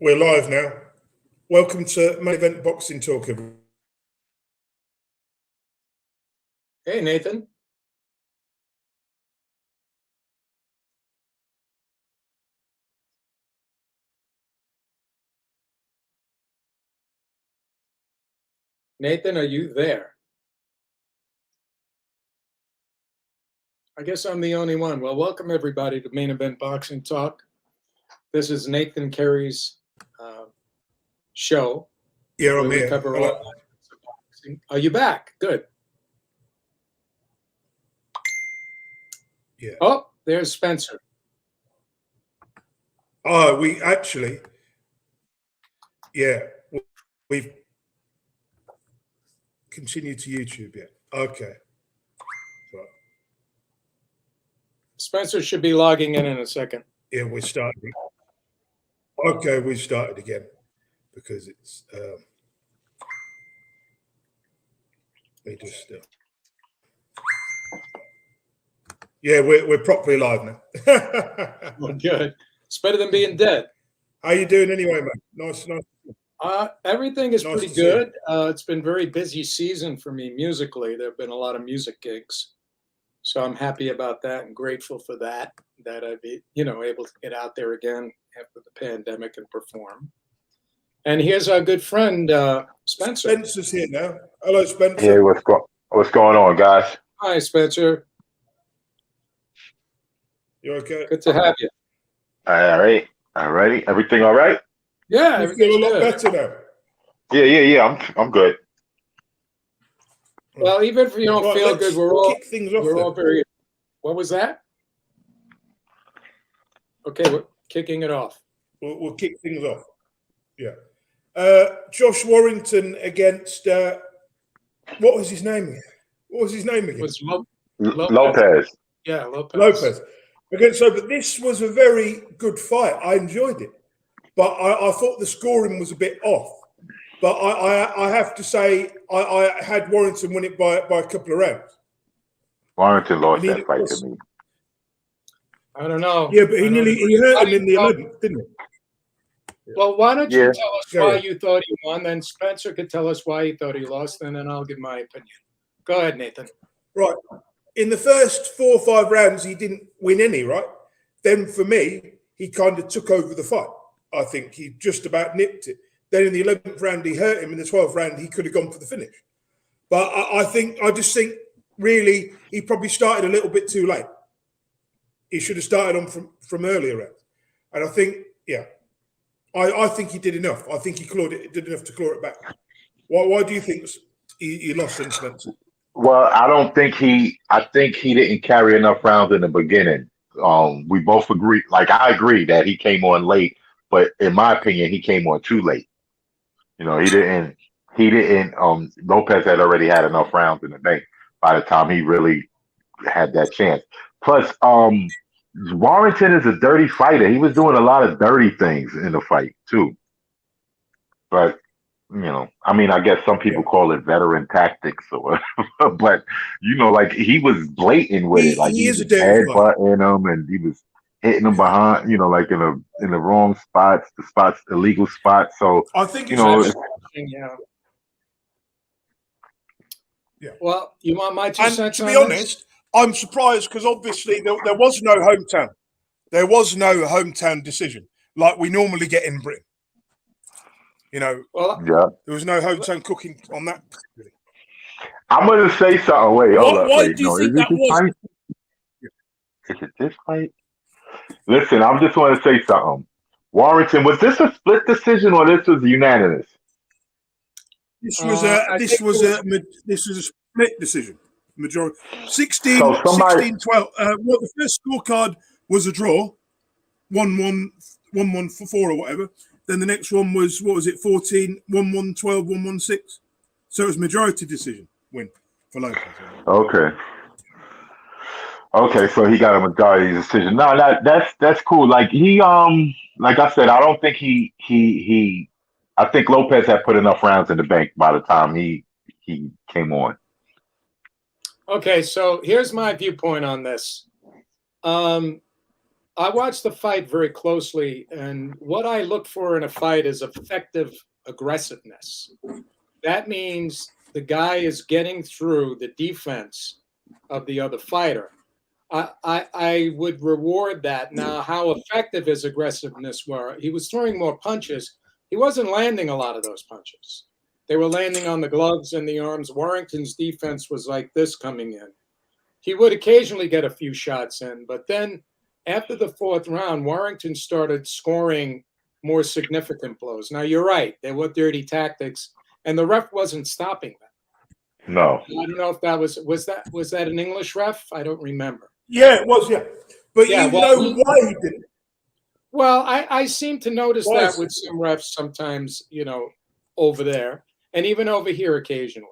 We're live now. Welcome to Main Event Boxing Talk, everyone. Hey, Nathan. Nathan, are you there? I guess I'm the only one. Well, welcome everybody to Main Event Boxing Talk. This is Nathan Carey's show. Yeah, I'm where we here. cover Hello. all aspects of boxing. Are you back? Good. Yeah. Oh, there's Spencer. Oh, we actually, yeah, we've continued to YouTube yet. Okay. Right. Spencer should be logging in a second. Yeah, we're starting. Okay, we started again because it's we just yeah, we're properly live now. Well, good. It's better than being dead. How you doing anyway, mate? Nice. Everything is Nice pretty to see you. good. It's been a very busy season for me musically. There have been a lot of music gigs. So I'm happy about that and grateful for that I'd be, able to get out there again after the pandemic and perform. And here's our good friend, Spencer. Spencer's here now. Hello, Spencer. Hey, what's going on, guys? Hi, Spencer. You okay? Good to have you. All right. All righty. Everything all right? Yeah, You feel a lot good. better now. Yeah. I'm good. Well, even if you don't Right, feel good, we're all kick things off. we're all very. What was that? Okay, we're kicking it off. We'll kick things off. Yeah. Josh Warrington against what was his name again? It was Lopez. Lopez. Yeah, Lopez. Lopez. But this was a very good fight. I enjoyed it, but I thought the scoring was a bit off. But I have to say I had Warrington win it by a couple of rounds. Warrington lost that fight to me. I don't know. Yeah, but he hurt him in the 11th, didn't he? Well, why don't you tell us Go why ahead. you thought he won? Then Spencer could tell us why he thought he lost, and then I'll give my opinion. Go ahead, Nathan. Right. In the first 4 or 5 rounds, he didn't win any, right? Then for me, he kind of took over the fight. I think he just about nipped it. Then in the 11th round, he hurt him. In the 12th round, he could have gone for the finish. But I just think really he probably started a little bit too late. He should have started on from earlier rounds. And I think, I think he did enough. I think he did enough to claw it back. Why do you think he lost in Spencer? Well, I think he didn't carry enough rounds in the beginning. We both agree. Like, I agree that he came on late, but in my opinion, he came on too late. He didn't. Lopez had already had enough rounds in the bank by the time he really had that chance. Plus, Warrington is a dirty fighter. He was doing a lot of dirty things in the fight too. But I guess some people call it veteran tactics or whatever. But like he was blatant with it. Like he was headbutting him and he was hitting him behind, like in the wrong spots, illegal spots. So I think yeah. Well, you want my 2 cents? To be honest, I'm surprised because obviously there was no hometown. There was no hometown decision like we normally get in Britain. There was no hometown cooking on that. I'm going to say something. Wait, hold up. Why do you think that was? Is it this fight? Listen, I just want to say something. Warrington, was this a split decision or this was unanimous? This was a split decision. Majority 16, 12. The first scorecard was a draw, 1-1, 1-1 for 4 or whatever. Then the next one was 14, 1-1, 12, 1-1, 6. So it was majority decision win for Lopez. Okay, so he got a majority decision. No, that's cool. Like he like I said, I don't think I think Lopez had put enough rounds in the bank by the time he came on. Okay, so here's my viewpoint on this. I watched the fight very closely, and what I look for in a fight is effective aggressiveness. That means the guy is getting through the defense of the other fighter. I would reward that. Now, how effective his aggressiveness were, he was throwing more punches. He wasn't landing a lot of those punches. They were landing on the gloves and the arms. Warrington's defense was like this coming in. He would occasionally get a few shots in, but then after the fourth round, Warrington started scoring more significant blows. Now, you're right. They were dirty tactics, and the ref wasn't stopping them. No. I don't know if that was that an English ref? I don't remember. Yeah, it was, yeah. But Yeah, you know why he didn't. Well, I seem to notice Why that is with it? some refs sometimes, over there, and even over here occasionally.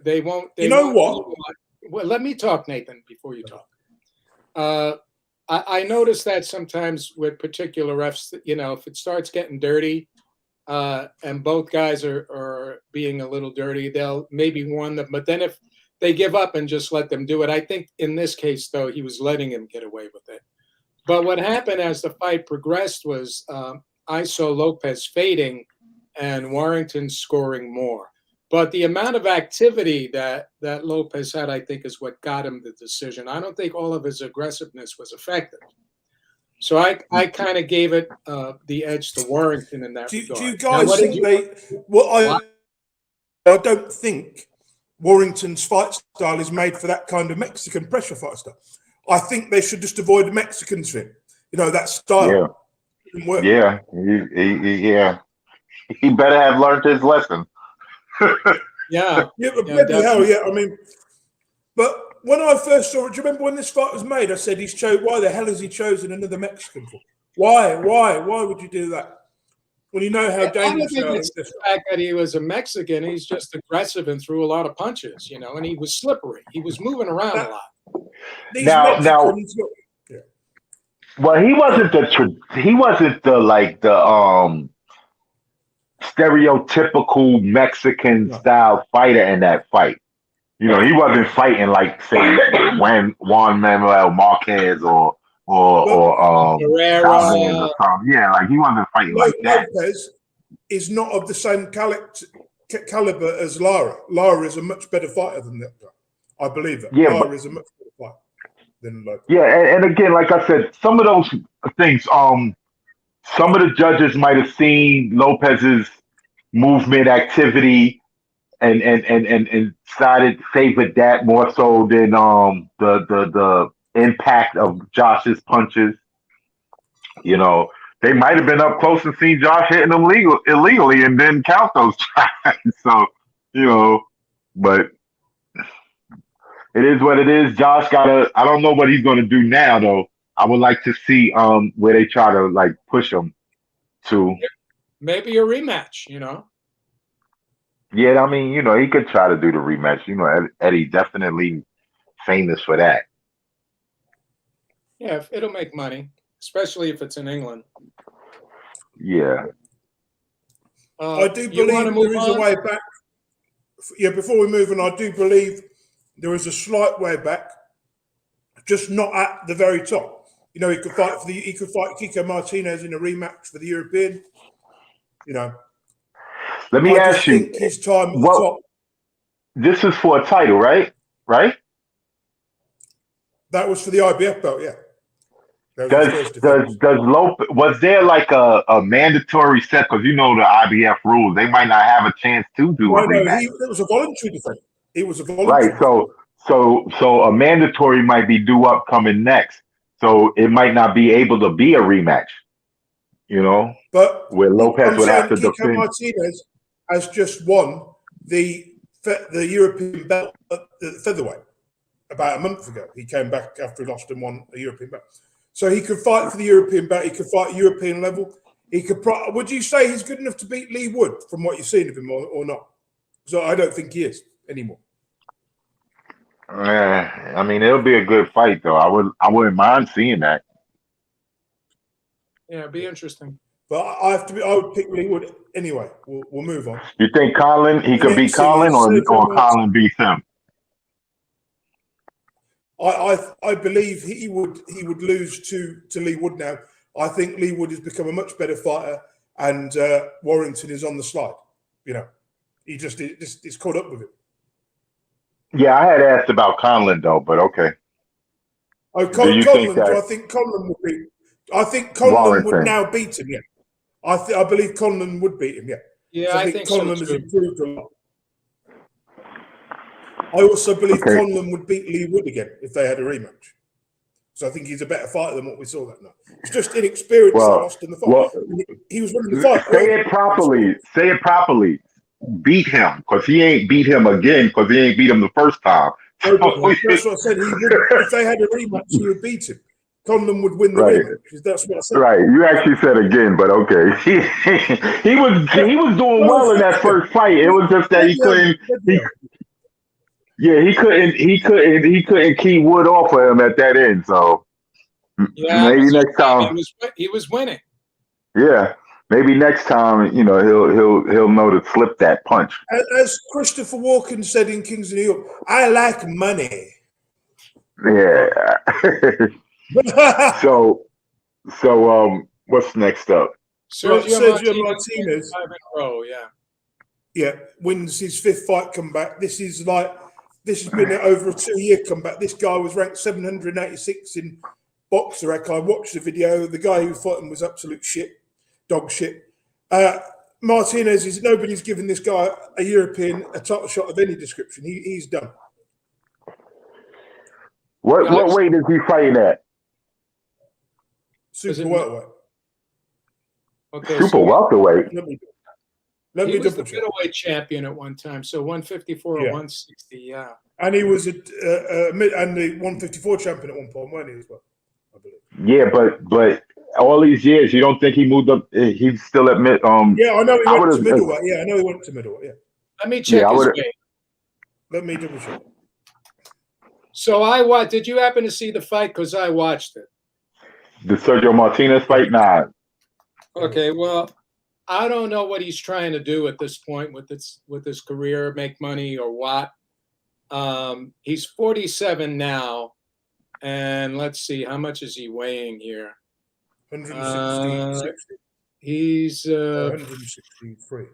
They won't. They You know won't, what? well, let me talk, Nathan, before you talk. I notice that sometimes with particular refs, if it starts getting dirty, and both guys are being a little dirty, they'll maybe warn them. But then if they give up and just let them do it, I think in this case, though, he was letting him get away with it. But what happened as the fight progressed was I saw Lopez fading and Warrington scoring more. But the amount of activity that Lopez had, I think, is what got him the decision. I don't think all of his aggressiveness was effective. So I kind of gave it the edge to Warrington in that regard. Do you Now, guys think they? Well, I don't think Warrington's fight style is made for that kind of Mexican pressure fight style. I think they should just avoid the Mexicans for him. That style. Didn't work. Yeah. Yeah. He better have learned his lesson. Yeah. Yeah, but Yeah, bloody hell, definitely. yeah. I mean, but when I first saw it, do you remember when this fight was made? I said, why the hell has he chosen another Mexican for? Why would you do that? When you know how I don't dangerous they think are. it's the fact that he was a Mexican. He's just aggressive and threw a lot of punches, and he was slippery. He was moving around a lot. These Now, Mexicans, yeah. well, he wasn't the stereotypical Mexican style fighter in that fight. He wasn't fighting like, say, Juan Manuel Marquez or Herrera. Chavez or something. Yeah, like he wasn't fighting like that. Lopez is not of the same caliber as Lara. Lara is a much better fighter than that guy. I believe that. Yeah, Lara is a much better fighter than Lopez. Yeah, and again, like I said, some of those things, some of the judges might have seen Lopez's movement activity and favored that more so than the impact of Josh's punches. They might have been up close and seen Josh hitting them illegally and didn't count those shots. So, but it is what it is. Josh I don't know what he's gonna do now though. I would like to see where they try to like push him to. Maybe a rematch, Yeah, I mean, he could try to do the rematch. Eddie definitely famous for that. Yeah, it'll make money, especially if it's in England. Yeah. I do believe there is a way back. Yeah, before we move on, I do believe there is a slight way back, just not at the very top. He could fight Kiko Martinez in a rematch for the European. Let me ask you. His time at the top. This is for a title, right? Right? That was for the IBF belt, yeah. Does Lopez, was there like a mandatory set? Because the IBF rules, they might not have a chance to do a rematch. It was a voluntary defense. It was a Right. voluntary. So a mandatory might be due up coming next. So it might not be able to be a rematch. But where Lopez would have to Kiko defend. Martinez has just won the European belt at the featherweight about a month ago. He came back after he lost and won a European belt. So he could fight for the European belt. He could fight European level. He could. Would you say he's good enough to beat Lee Wood from what you've seen of him, or not? So I don't think he is anymore. I mean, it'll be a good fight, though. I wouldn't mind seeing that. Yeah, it'd be interesting. But I would pick Lee Wood anyway. We'll move on. You think Colin? He could beat Colin, or Colin beats him? I believe he would lose to Lee Wood now. I think Lee Wood has become a much better fighter, and Warrington is on the slide. You know, he just is caught up with him. Yeah, I had asked about Conlon though, but okay. Oh, Do you think Conlon? Do I that think Conlon would beat? I think Conlon would Warrington? now beat him. Yeah, I believe Conlon would beat him. Yeah, Yeah, so I I think think so Conlon has too. improved a lot. I also believe Okay. Conlon would beat Lee Wood again if they had a rematch. So I think he's a better fighter than what we saw that night. It's just inexperience that Well, lost in the fight. well, He was winning the fight. say it properly. Say it properly. Beat him, because he ain't beat him again, because he ain't beat him the first time. No, but that's what I said. He would, if they had a rematch, he would beat him. Conlon would win the Right. rematch. That's what I said. Right, you actually said again, but okay. He was doing No, well in that first fight. It was just that he couldn't. He couldn't keep Wood off of him at that end. So Yeah, maybe that's next okay. time. He was winning. Yeah, maybe next time. He'll know to slip that punch. As Christopher Walken said in Kings of New York, I like money. Yeah. so what's next up? Sergio Martinez. 5 in a row, yeah. Yeah, wins his 5th fight comeback. This has been over a 2-year comeback. This guy was ranked 786 in BoxRec. I watched the video. The guy who fought him was absolute shit, dog shit. Martinez nobody's given this guy a European a title shot of any description. He's done. What weight is he fighting at? Super welterweight. Okay, Super welterweight. Let he me was double the check. middleweight champion at one time, so 154 or 160, yeah. And he was and the 154 champion at one point, weren't he as well? I believe. Yeah, but all these years, you don't think he moved up? He's still at mid. Yeah, I know he went to middleweight. Yeah, I know he went to middleweight. Yeah. Let me check his weight. Let me double check. So did you happen to see the fight? Because I watched it. The Sergio Martinez fight? Nah. Okay, well, I don't know what he's trying to do at this point with his career, make money or what. He's 47 now, and let's see, how much is he weighing here? 160. He's 163.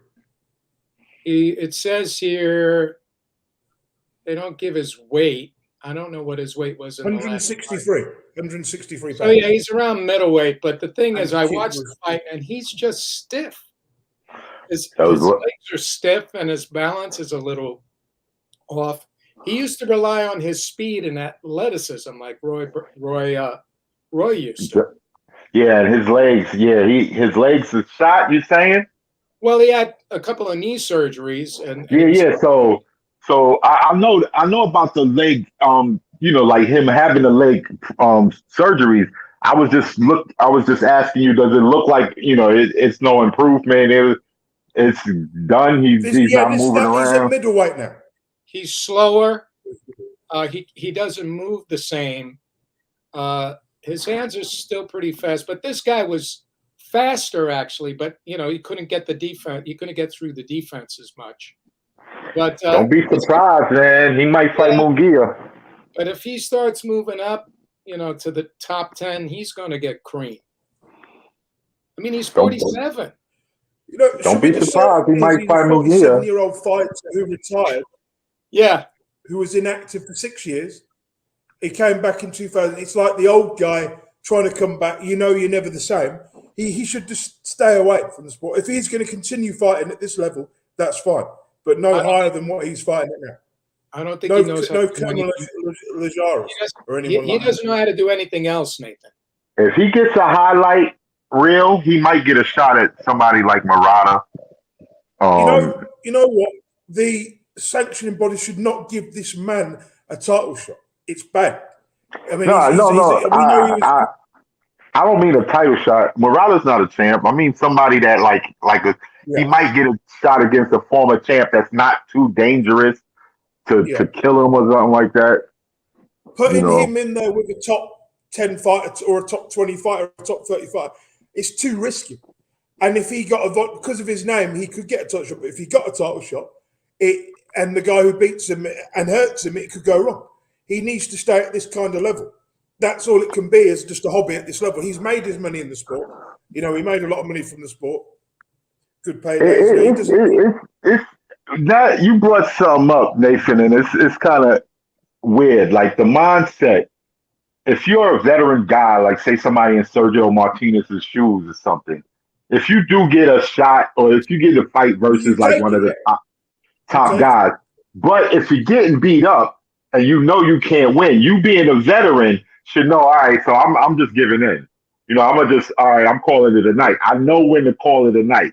It says here they don't give his weight. I don't know what his weight was in 163. 163 pounds. So yeah, he's around middleweight. But the thing is, I watched the fight, and he's just stiff. His legs are stiff, and his balance is a little off. He used to rely on his speed and athleticism, like Roy used to. Yeah, and his legs. Yeah, his legs are shot. You saying? Well, he had a couple of knee surgeries, and yeah. So I know about the leg. Like him having the leg surgeries. I was just asking you, does it look like it's no improvement? It's done. He's not moving around. He's at middleweight now. He's slower. He doesn't move the same. His hands are still pretty fast, but this guy was faster actually. But he couldn't get the defense. He couldn't get through the defense as much. But don't be surprised, man. He might fight Munguia. But if he starts moving up, to the top 10, he's going to get cream. I mean, he's 47. Don't be surprised. He might fight Munguia. 47-year-old fighter who retired. Yeah. Who was inactive for 6 years. He came back in 2000. It's like the old guy trying to come back. You're never the same. He should just stay away from the sport. If he's going to continue fighting at this level, that's fine. But no higher than what he's fighting at now. I don't think he knows how to do anything. Or anyone he doesn't know how to do anything else, Nathan. If he gets a highlight reel, he might get a shot at somebody like Murata. You know what? The sanctioning body should not give this man a title shot. It's bad. I mean, I don't mean a title shot. Murata's not a champ. I mean somebody that he might get a shot against a former champ that's not too dangerous to kill him or something like that. Putting him in there with a top 10 fighter or a top 20 fighter or a top 30 fighter, it's too risky. And if he got because of his name, he could get a title shot. But if he got a title shot, and the guy who beats him and hurts him, it could go wrong. He needs to stay at this kind of level. That's all it can be, is just a hobby at this level. He's made his money in the sport. You know, he made a lot of money from the sport. Good paydays. You know, he doesn't. It's that you brought something up, Nathan, and it's kind of weird. Like the mindset. If you're a veteran guy, like say somebody in Sergio Martinez's shoes or something, if you do get a shot or if you get a fight versus like one of the top guys, but if you're getting beat up and you know you can't win, you being a veteran should know, all right, so I'm just giving in. You know, all right, I'm calling it a night. I know when to call it a night.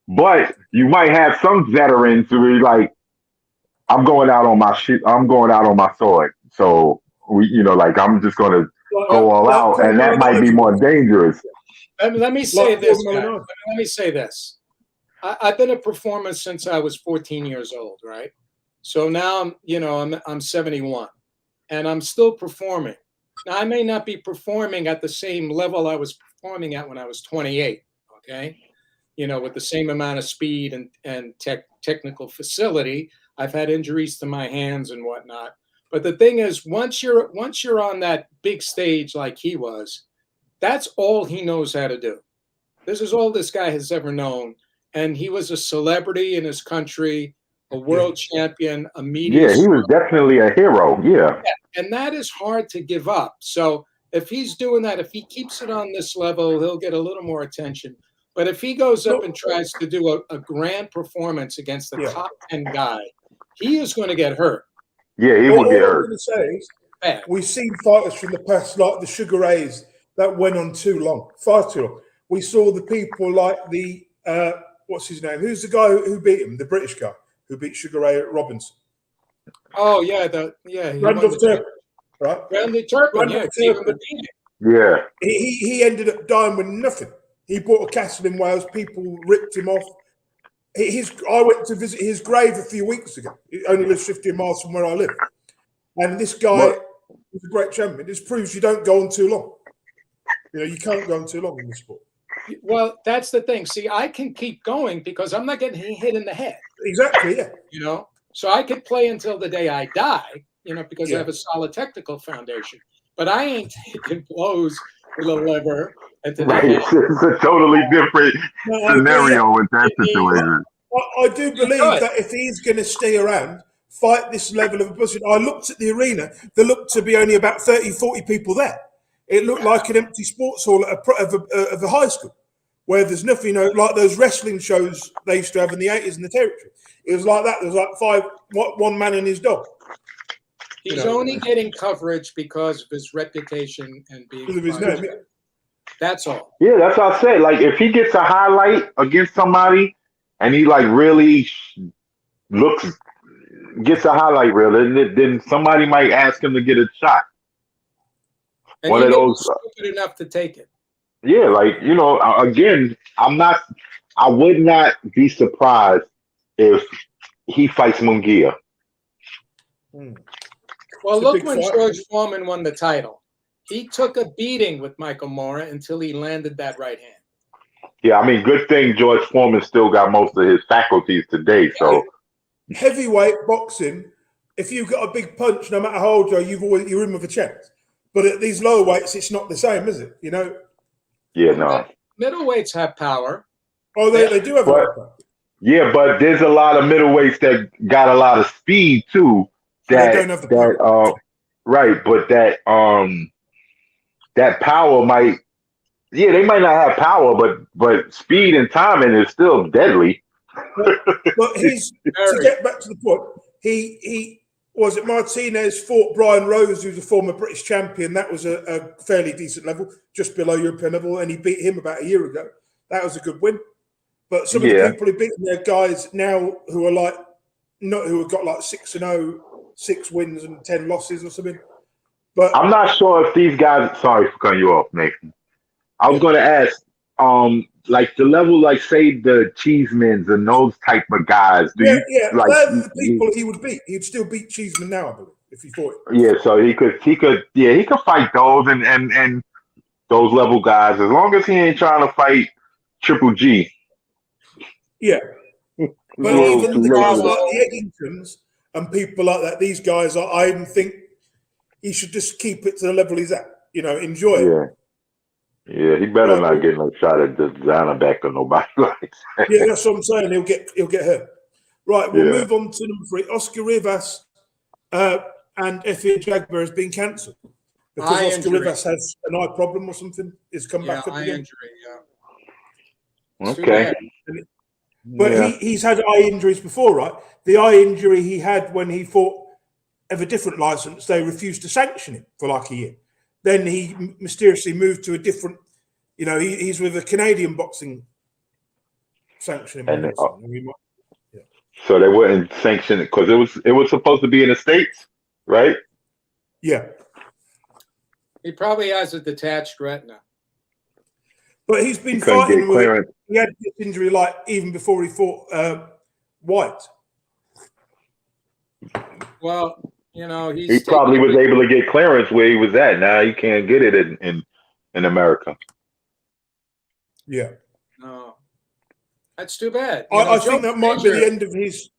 But you might have some veterans who are like, I'm going out on my sword. So like I'm just gonna go all out, and that might be more dangerous. Let me say this. Let me say this. I've been a performer since I was 14 years old, right? So now I'm 71, and I'm still performing. Now I may not be performing at the same level I was performing at when I was 28. Okay, with the same amount of speed and technical facility. I've had injuries to my hands and whatnot. But the thing is, once you're on that big stage like he was, that's all he knows how to do. This is all this guy has ever known. And he was a celebrity in his country, a world champion, a media he was definitely a hero. Yeah. And that is hard to give up. So if he's doing that, if he keeps it on this level, he'll get a little more attention. But if he goes up and tries to do a grand performance against the top 10 guy, he is going to get hurt. Yeah, he will get hurt. All I'm going to say is, we've seen fighters from the past, like the Sugar Rays, that went on too long, far too long. We saw the people like the, what's his name? Who's the guy who beat him? The British guy who beat Sugar Ray Robinson. Oh, yeah. Randolph Turpin, right? Randolph Turpin, yeah. He ended up dying with nothing. He bought a castle in Wales. People ripped him off. I went to visit his grave a few weeks ago. He only lives 15 miles from where I live. And this guy is a great champion. This proves you don't go on too long. You can't go on too long in this sport. Well, that's the thing. See, I can keep going because I'm not getting hit in the head. Exactly, yeah. So I could play until the day I die, because I have a solid technical foundation. But I ain't taking blows with a lever. Right. It's a totally different scenario with that situation. I do believe that if he's going to stay around, fight this level of position. I looked at the arena. There looked to be only about 30, 40 people there. It looked like an empty sports hall of a high school, where there's nothing, like those wrestling shows they used to have in the 80s in the territory. It was like that. There was like one man and his dog. He's only getting coverage because of his reputation and being because of his name. Yeah. That's all. Yeah, that's what I said. Like if he gets a highlight against somebody and he like really gets a highlight reel, then somebody might ask him to get a shot. And one of those stupid enough to take it. Yeah, like again, I would not be surprised if he fights Munguia. Well, look when George Foreman won the title. He took a beating with Michael Mora until he landed that right hand. Yeah, I mean, good thing George Foreman still got most of his faculties today. So heavyweight boxing, if you've got a big punch, no matter how old you are, you're in with a chance. But at these lower weights, it's not the same, is it? Yeah, no. Middleweights have power. Oh, they do have power. Yeah, but there's a lot of middleweights that got a lot of speed too. That they don't have the power. Right, but that power might, they might not have power, but speed and timing is still deadly. But to get back to the point, he was it Martinez fought Brian Rose, who's a former British champion. That was a fairly decent level, just below European level, and he beat him about a year ago. That was a good win. But some of the people who beat their guys now who are who have got like 6-0, 6 wins and 10 losses or something. But I'm not sure if these guys. Sorry for cutting you off, Nathan. I was going to ask, like the level, like say the Cheesemans and those type of guys. They're the people he would beat. He'd still beat Cheeseman now, I believe, if he fought him. Yeah, so he could fight those and those level guys as long as he ain't trying to fight Triple G. Yeah, but even the guys like the Eggingtons and people like that, these guys I even think he should just keep it to the level he's at. Enjoy it. Yeah. Yeah, he better Right, not get no shot at the Diamondback or nobody like that. Yeah, that's what I'm saying. He'll get hurt. Right, we'll Yeah. move on to number 3. Oscar Rivas and Effie Jagba has been cancelled because Eye Oscar injury. Rivas has an eye problem or something. It's come Yeah, back up eye again. injury. Yeah. It's too Okay. bad. But Yeah. he's had eye injuries before, right? The eye injury he had when he fought of a different license, they refused to sanction him for like a year. Then he mysteriously moved to a different, he's with a Canadian boxing sanctioning body. And, or something. So they wouldn't sanction it because it was supposed to be in the States, right? Yeah. He probably has a detached retina. But he's been He couldn't fighting get with, clearance. he had this injury like even before he fought White. Well, He probably was able to get clearance where he was at. Now he can't get it in America. Yeah. No. That's too bad. I think that might be the end of his.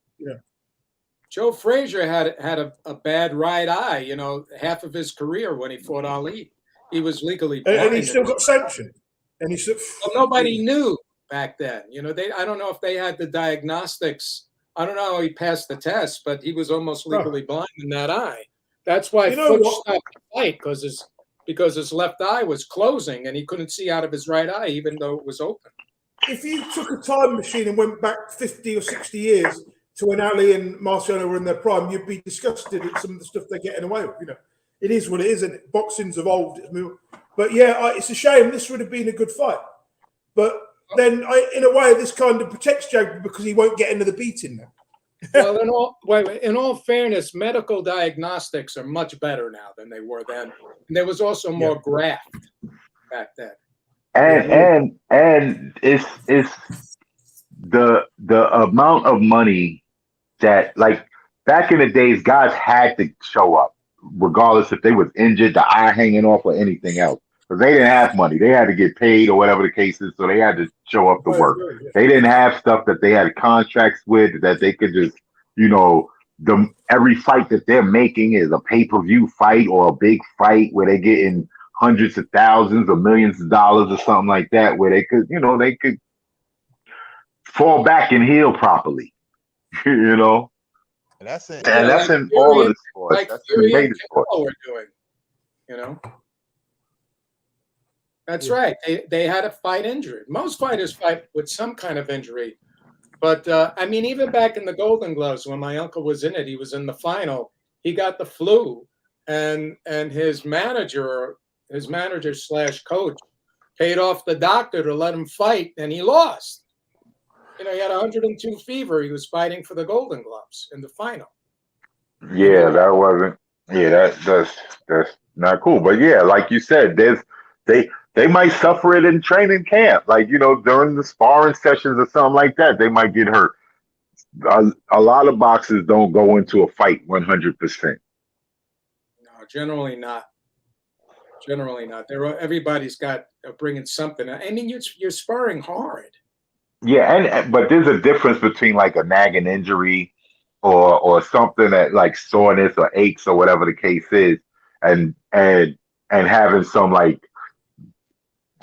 Joe Frazier had a bad right eye, half of his career when he fought Ali. He was legally blind. And he still got sanctioned. And he still. Well, nobody knew back then. I don't know if they had the diagnostics. I don't know how he passed the test, but he was almost legally blind in that eye. That's why Foote stopped the fight because his left eye was closing and he couldn't see out of his right eye, even though it was open. If you took a time machine and went back 50 or 60 years to when Ali and Marciano were in their prime, you'd be disgusted at some of the stuff they're getting away with. It is what it is, and boxing's evolved. But yeah, it's a shame. This would have been a good fight. But then, in a way, this kind of protects Jagba because he won't get into the beating now. Well, in all fairness, medical diagnostics are much better now than they were then. And there was also more graft back then. And it's the amount of money that, like, back in the days, guys had to show up regardless if they was injured, the eye hanging off, or anything else, because they didn't have money. They had to get paid or whatever the case is, so they had to show up to work. They didn't have stuff that they had contracts with that they could just, every fight that they're making is a pay-per-view fight or a big fight where they're getting hundreds of thousands or millions of dollars or something like that, where they could fall back and heal properly, And that's it. And that's in all of the sports. Like that's Fury in and major sports. Canelo were doing, That's right. They had a fight injury. Most fighters fight with some kind of injury. But, even back in the Golden Gloves, when my uncle was in it, he was in the final. He got the flu, and his manager / coach paid off the doctor to let him fight, and he lost. He had 102 fever. He was fighting for the Golden Gloves in the final. Yeah, that wasn't. Yeah, that's not cool. But yeah, like you said, they might suffer it in training camp, like during the sparring sessions or something like that. They might get hurt. A lot of boxers don't go into a fight 100%. No, generally not. Generally not. Everybody's got bringing something. You're sparring hard. Yeah, but there's a difference between like a nagging injury or something that like soreness or aches or whatever the case is, and having some like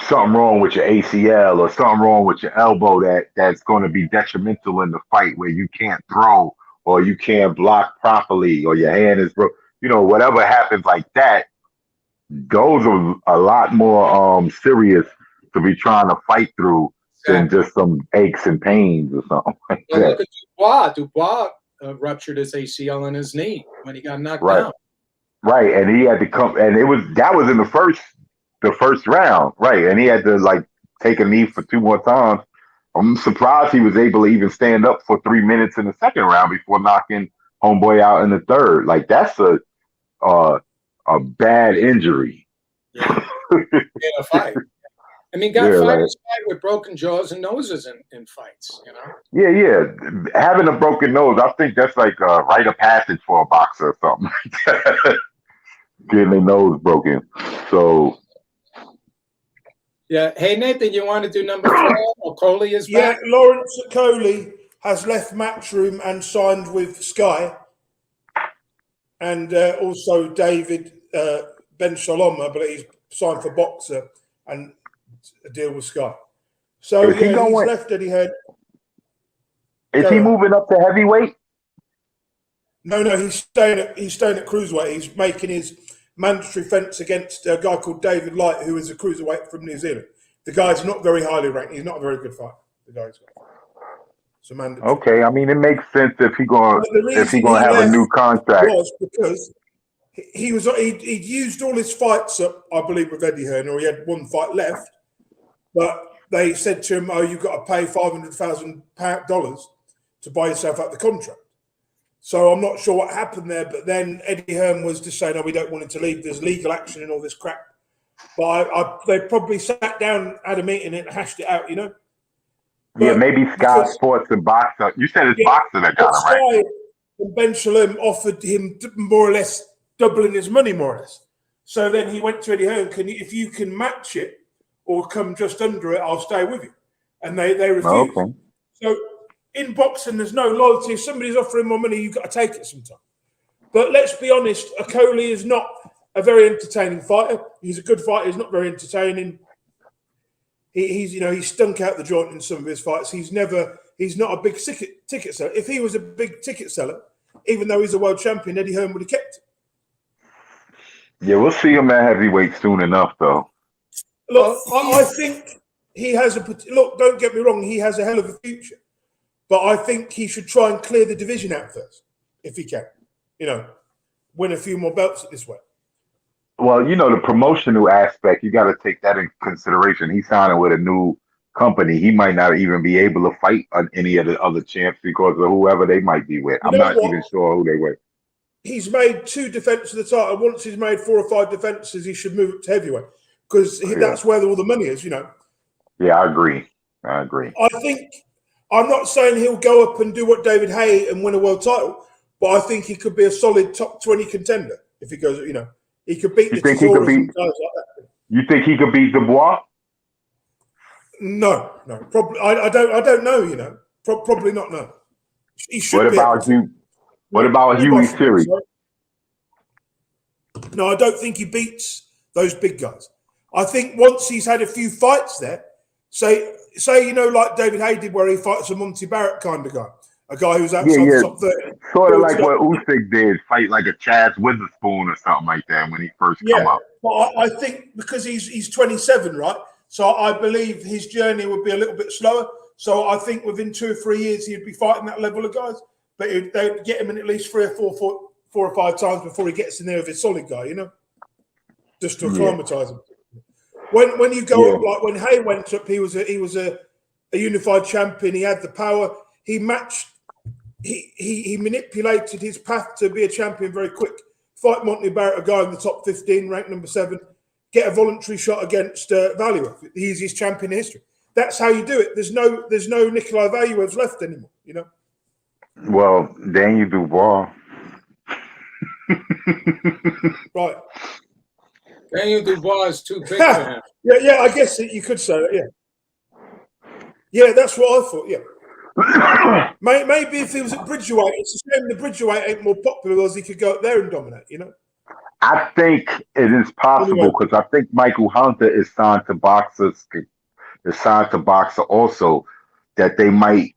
something wrong with your ACL or something wrong with your elbow that's going to be detrimental in the fight, where you can't throw or you can't block properly or your hand is broke. Whatever happens like that, those are a lot more serious to be trying to fight through than just some aches and pains or something like that. Look at Dubois. Dubois ruptured his ACL in his knee when he got knocked down. Right, and he had to come, and that was in the first round, right? And he had to like take a knee for 2 more times. I'm surprised he was able to even stand up for 3 minutes in the second round before knocking homeboy out in the third. Like that's a bad injury. Yeah, in a fight. Fighters fight with broken jaws and noses in fights, Yeah. Having a broken nose, I think that's like a rite of passage for a boxer or something like that. Getting their nose broken. So. Yeah. Hey, Nathan, you want to do number 4? Or Coley is back? Yeah, Lawrence Coley has left Matchroom and signed with Sky. and also David Ben Shalom, I believe, he's signed for Boxer and a deal with Sky. So Is he he's going? left Eddie Hearn. Is he moving up to heavyweight? No, he's staying at cruiserweight. He's making his mandatory fence against a guy called David Light, who is a cruiserweight from New Zealand. The guy's not very highly ranked. He's not a very good fighter. The guy's so mandatory. Okay, I mean it makes sense if he gonna have a new contract. Was because he'd used all his fights up, I believe, with Eddie Hearn, or he had one fight left. But they said to him, "Oh, you've got to pay $500,000 to buy yourself out the contract." So I'm not sure what happened there, but then Eddie Hearn was just saying, "No, we don't want him to leave. There's legal action and all this crap." But they probably sat down, had a meeting, and hashed it out, you know. Yeah, maybe Sky Sports and Boxer. You said it's Boxer that got him, right? Sky and Ben Shalom offered him more or less doubling his money, more or less. So then he went to Eddie Hearn, if you can match it or come just under it, I'll stay with you. And they refused. Okay. So in boxing, there's no loyalty. If somebody's offering more money, you've got to take it sometimes. But let's be honest, Okoli is not a very entertaining fighter. He's a good fighter. He's not very entertaining. He's stunk out the joint in some of his fights. He's not a big ticket seller. If he was a big ticket seller, even though he's a world champion, Eddie Hearn would have kept him. Yeah, we'll see him at heavyweight soon enough, though. Look, I think he has look, don't get me wrong, he has a hell of a future. But I think he should try and clear the division out first, if he can. Win a few more belts this way. Well, the promotional aspect, you got to take that in consideration. He's signing with a new company. He might not even be able to fight on any of the other champs because of whoever they might be with. I'm not even sure who they were. He's made 2 defenses of the title. Once he's made 4 or 5 defenses, he should move up to heavyweight because that's where all the money is, Yeah, I agree. I think, I'm not saying he'll go up and do what David Haye and win a world title, but I think he could be a solid top 20 contender if he goes, he could beat the Chisora and guys like that. You think he could beat Dubois? No, probably. I don't know. Probably not. No, he should. What about you? What about Huey Fury? No, I don't think he beats those big guys. I think once he's had a few fights there, say like David Haye did, where he fights a Monty Barrett kind of guy, a guy who's outside the top 30. Sort of like what Usyk did, fight like a Chaz Witherspoon or something like that when he first come up. But I think because he's 27, right? So I believe his journey would be a little bit slower. So I think within 2 or 3 years he'd be fighting that level of guys. But they'd get him in at least 3 or 4 or 5 times before he gets in there with a solid guy, just to acclimatise him. When you go up, like when Haye went up, he was a unified champion. He had the power. He matched. He manipulated his path to be a champion very quick. Fight Monty Barrett, a guy in the top 15, ranked number 7. Get a voluntary shot against Valuev, the easiest champion in history. That's how you do it. There's no Nikolai Valuevs left anymore. Well, Daniel Dubois. Right. Daniel Dubois is too big for him. Yeah, I guess you could say that, yeah, that's what I thought, yeah. Maybe if he was at Bridgerweight, it's a shame the Bridgerweight ain't more popular because he could go up there and dominate, I think it is possible because I think Michael Hunter is signed to Boxer also, that they might.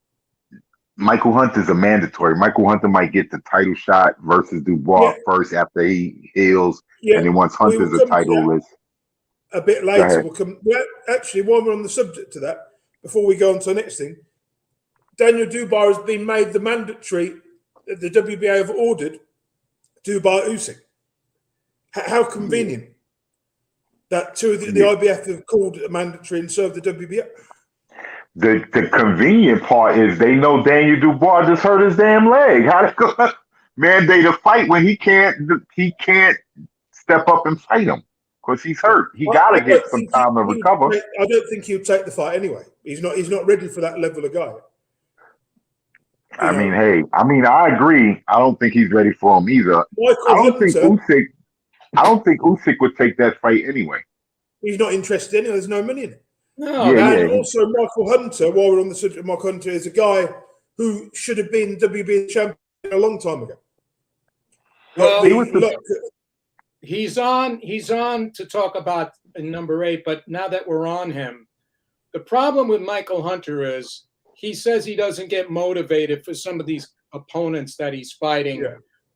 Michael Hunter's a mandatory. Michael Hunter might get the title shot versus Dubois first after he heals, and then once Hunter's a title is a bit later. Actually, while we're on the subject to that, before we go on to the next thing, Daniel Dubois has been made the mandatory. The WBA have ordered Dubois Usyk. How convenient that the IBF have called it mandatory and served the WBA. The convenient part is they know Daniel Dubois just hurt his damn leg. How to mandate a fight when he can't step up and fight him because he's hurt. He got to get some time to recover. I don't think he'll take the fight anyway. He's not ready for that level of guy. I agree. I don't think he's ready for him either. I don't think Usyk would take that fight anyway. He's not interested in it. There's no money in it. No, also Michael Hunter, while we're on the subject of Michael Hunter, is a guy who should have been WBA champion a long time ago. Well, look, he's on to talk about number 8, but now that we're on him, the problem with Michael Hunter is he says he doesn't get motivated for some of these opponents that he's fighting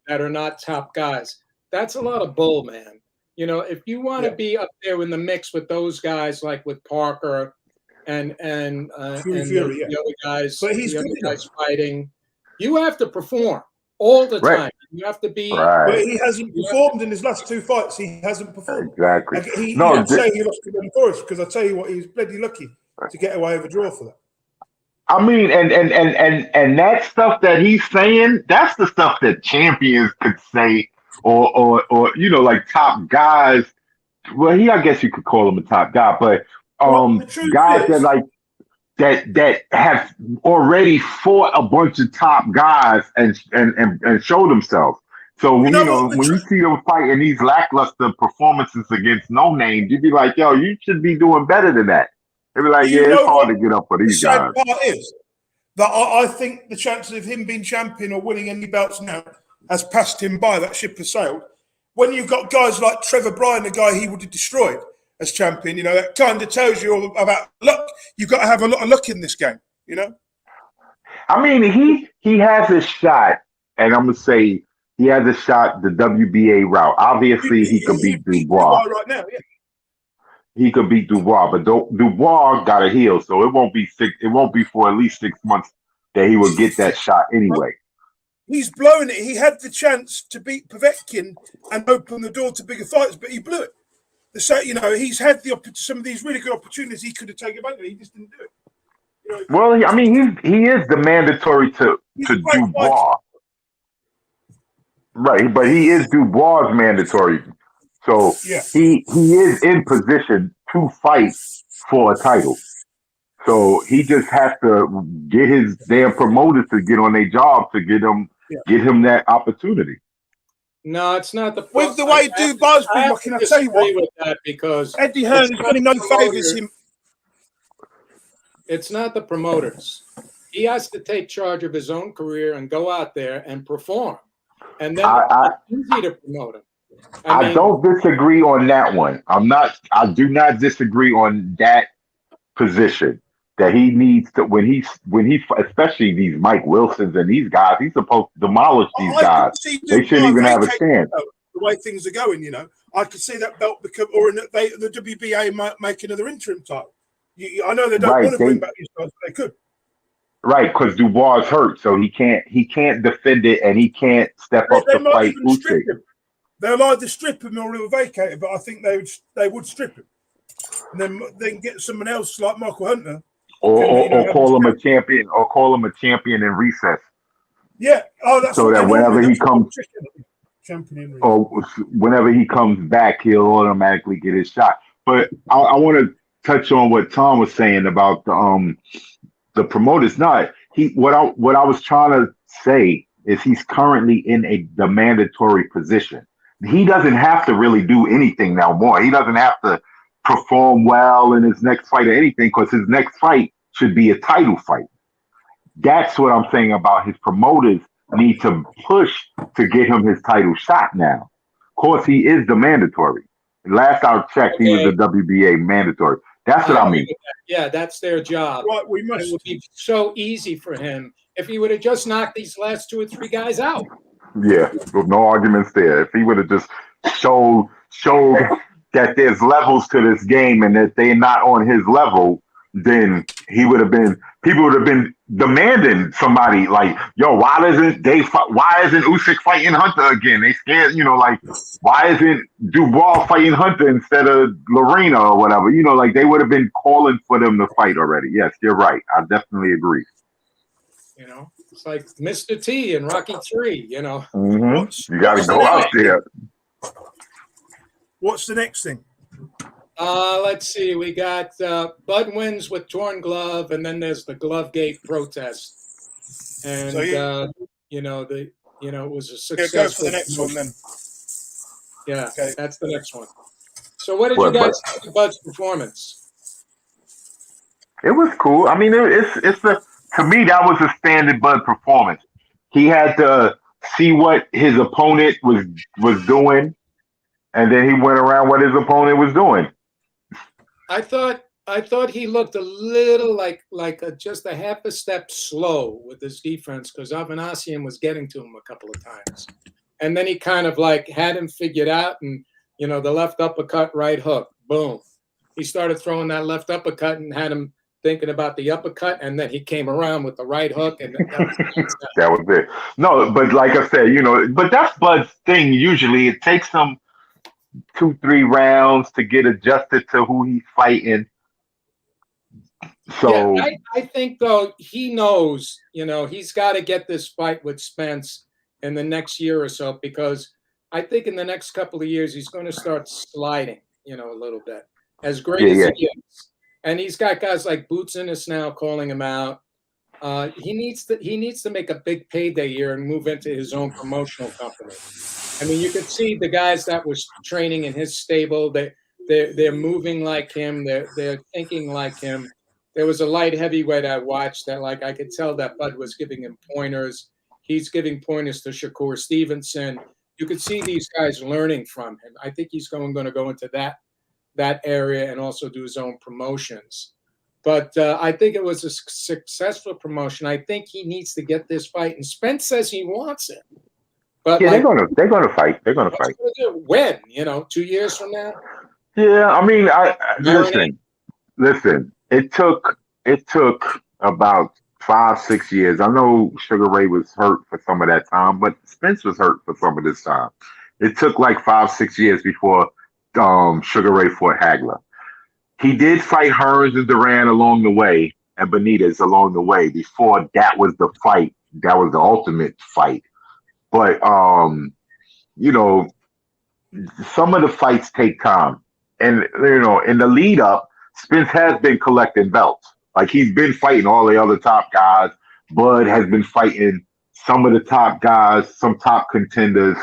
that are not top guys. That's a lot of bull, man. You know, if you want to be up there in the mix with those guys, like with Parker and Fury, the other guys, but he's the other good guys fighting, you have to perform all the Right. time. You have to be. Right. But he hasn't performed in his last 2 fights. He hasn't performed. Exactly. Like, he No, would say he lost to Ben Forrest because I tell you what, he was bloody lucky to get away with a draw for that. I mean, and that stuff that he's saying, that's the stuff that champions could say, or you know, like top guys. Well, I guess you could call him a top guy, but Well, the truth guys is, that like that have already fought a bunch of top guys and show themselves. So You you know know, what? when you see them fighting these lackluster performances against no names, you'd be like, yo, you should be doing better than that. They'd be like, You yeah, it's know hard what to get up for the these sad guys. part is? That I think the chances of him being champion or winning any belts now has passed him by. That ship has sailed. When you've got guys like Trevor Bryan, the guy he would have destroyed as champion, you know, that kind of tells you all about luck. You've got to have a lot of luck in this game, you know? I mean, he has a shot, and I'm gonna say he has a shot the WBA route. Obviously, he could beat Dubois. Right now, yeah. He could beat Dubois, but Dubois got a heel, so it won't be It won't be for at least 6 months that he will get that shot anyway. He's blowing it. He had the chance to beat Povetkin and open the door to bigger fights, but he blew it. So, you know, he's had some of these really good opportunities he could have taken advantage of. He just didn't do it. You know, Well, I mean, he is the mandatory to Dubois, right? But he is Dubois' mandatory, so yeah. he is in position to fight for a title. So he just has to get his damn promoters to get on their job to get him that opportunity. No, it's not the With the way Dubois been looking, I tell you what, with that because Eddie Hearn has done him no favours. It's not the promoters. He has to take charge of his own career and go out there and perform. And then it's easy to promote him. I mean, don't disagree on that one. I do not disagree on that position that he needs to when he's especially these Mike Wilsons and these guys, he's supposed to demolish these guys. They shouldn't even have a chance. The way things are going, you know, I could see that belt become, or the WBA might make another interim title. I know they don't want to bring back these guys, but they could. Right, because Dubois is hurt, so he can't defend it, and he can't step up to fight Usyk. They'll either strip him or he'll vacate it, but I think they would strip him, and then they can get someone else like Michael Hunter, or call him a champion, or call him a champion in recess. Yeah, that's so that whenever he comes, champion, or whenever he comes back, he'll automatically get his shot. But I want to touch on what Tom was saying about the promoters. Not what I was trying to say is he's currently in the mandatory position. He doesn't have to really do anything now more. He doesn't have to perform well in his next fight or anything because his next fight should be a title fight. That's what I'm saying about his promoters need to push to get him his title shot now. Of course, he is the mandatory. Last I checked, he was the WBA mandatory. That's what I mean. Yeah, that's their job. Right, it would be so easy for him if he would have just knocked these last 2 or 3 guys out. Yeah, no arguments there. If he would have just showed that there's levels to this game and that they're not on his level, then people would have been demanding somebody like, yo, why isn't Usyk fighting Hunter again? They scared, you know, like, why isn't Dubois fighting Hunter instead of Lorena or whatever? You know, like they would have been calling for them to fight already. Yes, you're right. I definitely agree. You know, it's like Mr. T and Rocky III, you know. Mm-hmm. You got to go out there. What's the next thing? Let's see. We got Bud wins with torn glove, and then there's the Glovegate protest. And so it was a success. Yeah, go for the next one then. Yeah, okay. That's the next one. So, what did you guys think of Bud's performance? It was cool. I mean, to me that was a standard Bud performance. He had to see what his opponent was doing, and then he went around what his opponent was doing. I thought he looked a little just a half a step slow with his defense because Avanasian was getting to him a couple of times, and then he kind of like had him figured out, and the left uppercut, right hook, boom. He started throwing that left uppercut and had him thinking about the uppercut, and then he came around with the right hook, and that was it. No, but like I said, but that's Bud's thing. Usually, it takes him 2-3 rounds to get adjusted to who he's fighting. So yeah, I think though he knows, he's got to get this fight with Spence in the next year or so, because I think in the next couple of years he's going to start sliding, a little bit. As great as he is, and he's got guys like Boots Ennis now calling him out. He needs to make a big payday year and move into his own promotional company. I mean, you could see the guys that was training in his stable. They're moving like him. They're thinking like him. There was a light heavyweight I watched that, like, I could tell that Bud was giving him pointers. He's giving pointers to Shakur Stevenson. You could see these guys learning from him. I think he's going to go into that area and also do his own promotions. But I think it was a successful promotion. I think he needs to get this fight, and Spence says he wants it. But yeah, they're gonna fight. They're gonna fight. When? 2 years from now? Yeah, I mean, listen. It took about 5-6 years. I know Sugar Ray was hurt for some of that time, but Spence was hurt for some of this time. It took like 5-6 years before Sugar Ray fought Hagler. He did fight Hearns and Duran along the way, and Benitez along the way. Before that was the fight. That was the ultimate fight. But some of the fights take time, and in the lead up, Spence has been collecting belts. Like, he's been fighting all the other top guys. Bud has been fighting some of the top guys, some top contenders.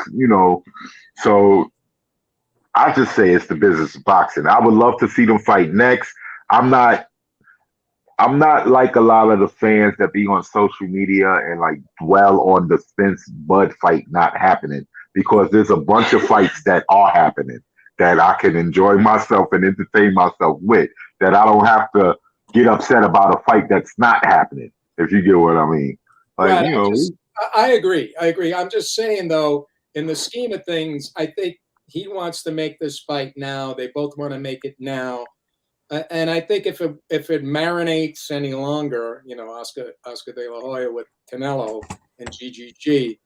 So I just say it's the business of boxing. I would love to see them fight next. I'm not like a lot of the fans that be on social media and like dwell on the Spence Bud fight not happening, because there's a bunch of fights that are happening that I can enjoy myself and entertain myself with, that I don't have to get upset about a fight that's not happening, if you get what I mean. Like, right. I agree. I'm just saying, though, in the scheme of things, I think he wants to make this fight now. They both want to make it now. And I think if it marinates any longer, Oscar De La Hoya with Canelo and GGG,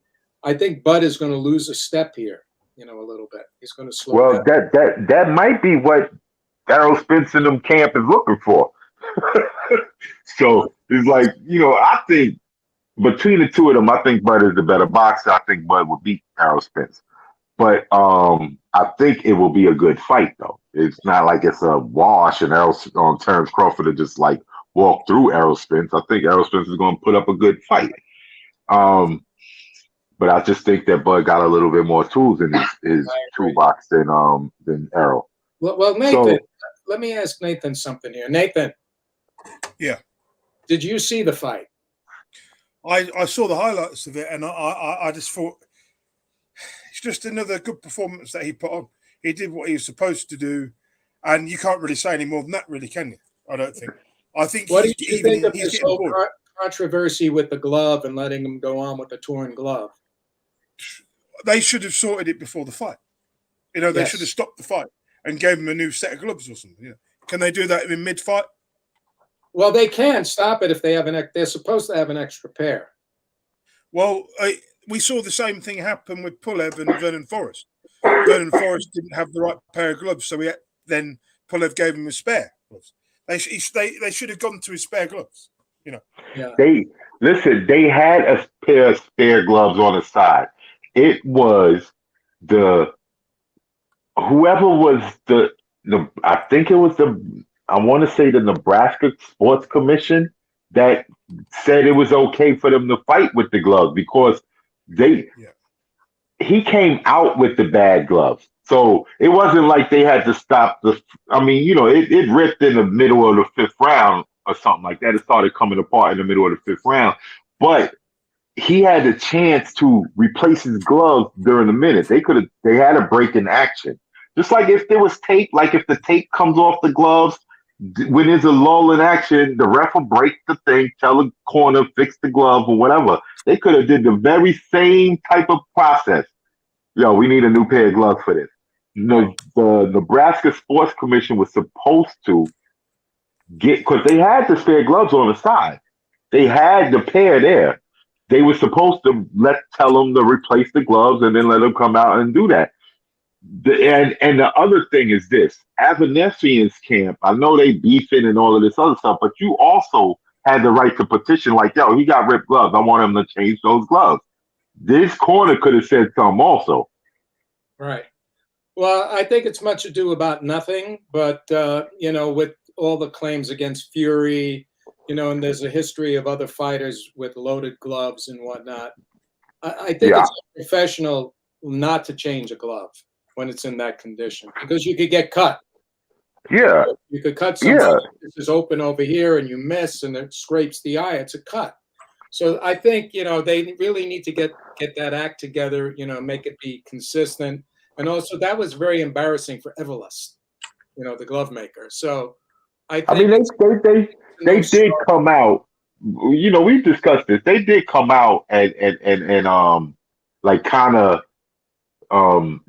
I think Bud is going to lose a step here, a little bit. He's going to slow down. That might be what Errol Spence in them camp is looking for. So it's like, I think between the two of them, I think Bud is the better boxer. I think Bud will beat Errol Spence. But I think it will be a good fight, though. It's not like it's a wash and Terrence Crawford to just like walk through Errol Spence. I think Errol Spence is going to put up a good fight. But I just think that Bud got a little bit more tools in his toolbox than Errol. Well, Nathan, let me ask Nathan something here. Nathan. Yeah. Did you see the fight? I saw the highlights of it, and I just thought it's just another good performance that he put on. He did what he was supposed to do, and you can't really say any more than that, really, can you? I don't think. I think. What do you think of this whole controversy with the glove and letting him go on with the torn glove? They should have sorted it before the fight. They should have stopped the fight and gave him a new set of gloves or something. Can they do that in mid-fight? Well, they can stop it if they have they're supposed to have an extra pair. Well, we saw the same thing happen with Pulev and Vernon Forrest. Vernon Forrest didn't have the right pair of gloves, so then Pulev gave him a spare gloves. They should have gone to his spare gloves. Yeah. They had a pair of spare gloves on the side. It was whoever was I think it was I want to say the Nebraska Sports Commission that said it was okay for them to fight with the gloves, because he came out with the bad gloves. So it wasn't like they had to stop it ripped in the middle of the 5th round or something like that. It started coming apart in the middle of the 5th round. But he had the chance to replace his gloves during the minute. They had a break in action. Just like if there was tape, like if the tape comes off the gloves, when there's a lull in action, the ref will break the thing, tell the corner, fix the glove or whatever. They could have did the very same type of process. Yo, we need a new pair of gloves for this. The Nebraska Sports Commission was supposed to get, because they had the spare gloves on the side. They had the pair there. They were supposed to tell them to replace the gloves and then let them come out and do that. And the other thing is this: Avanesian's camp, I know they beefing and all of this other stuff, but you also had the right to petition, like, yo, he got ripped gloves. I want him to change those gloves. This corner could have said something also. Right. Well, I think it's much ado about nothing, but, with all the claims against Fury, and there's a history of other fighters with loaded gloves and whatnot. I think it's professional not to change a glove when it's in that condition, because you could get cut. Yeah. You could cut somebody. This is open over here and you miss and it scrapes the eye. It's a cut. So I think, they really need to get that act together, make it be consistent. And also that was very embarrassing for Everlast, the glove maker. So I think they did come out, we've discussed this. They did come out and like kind of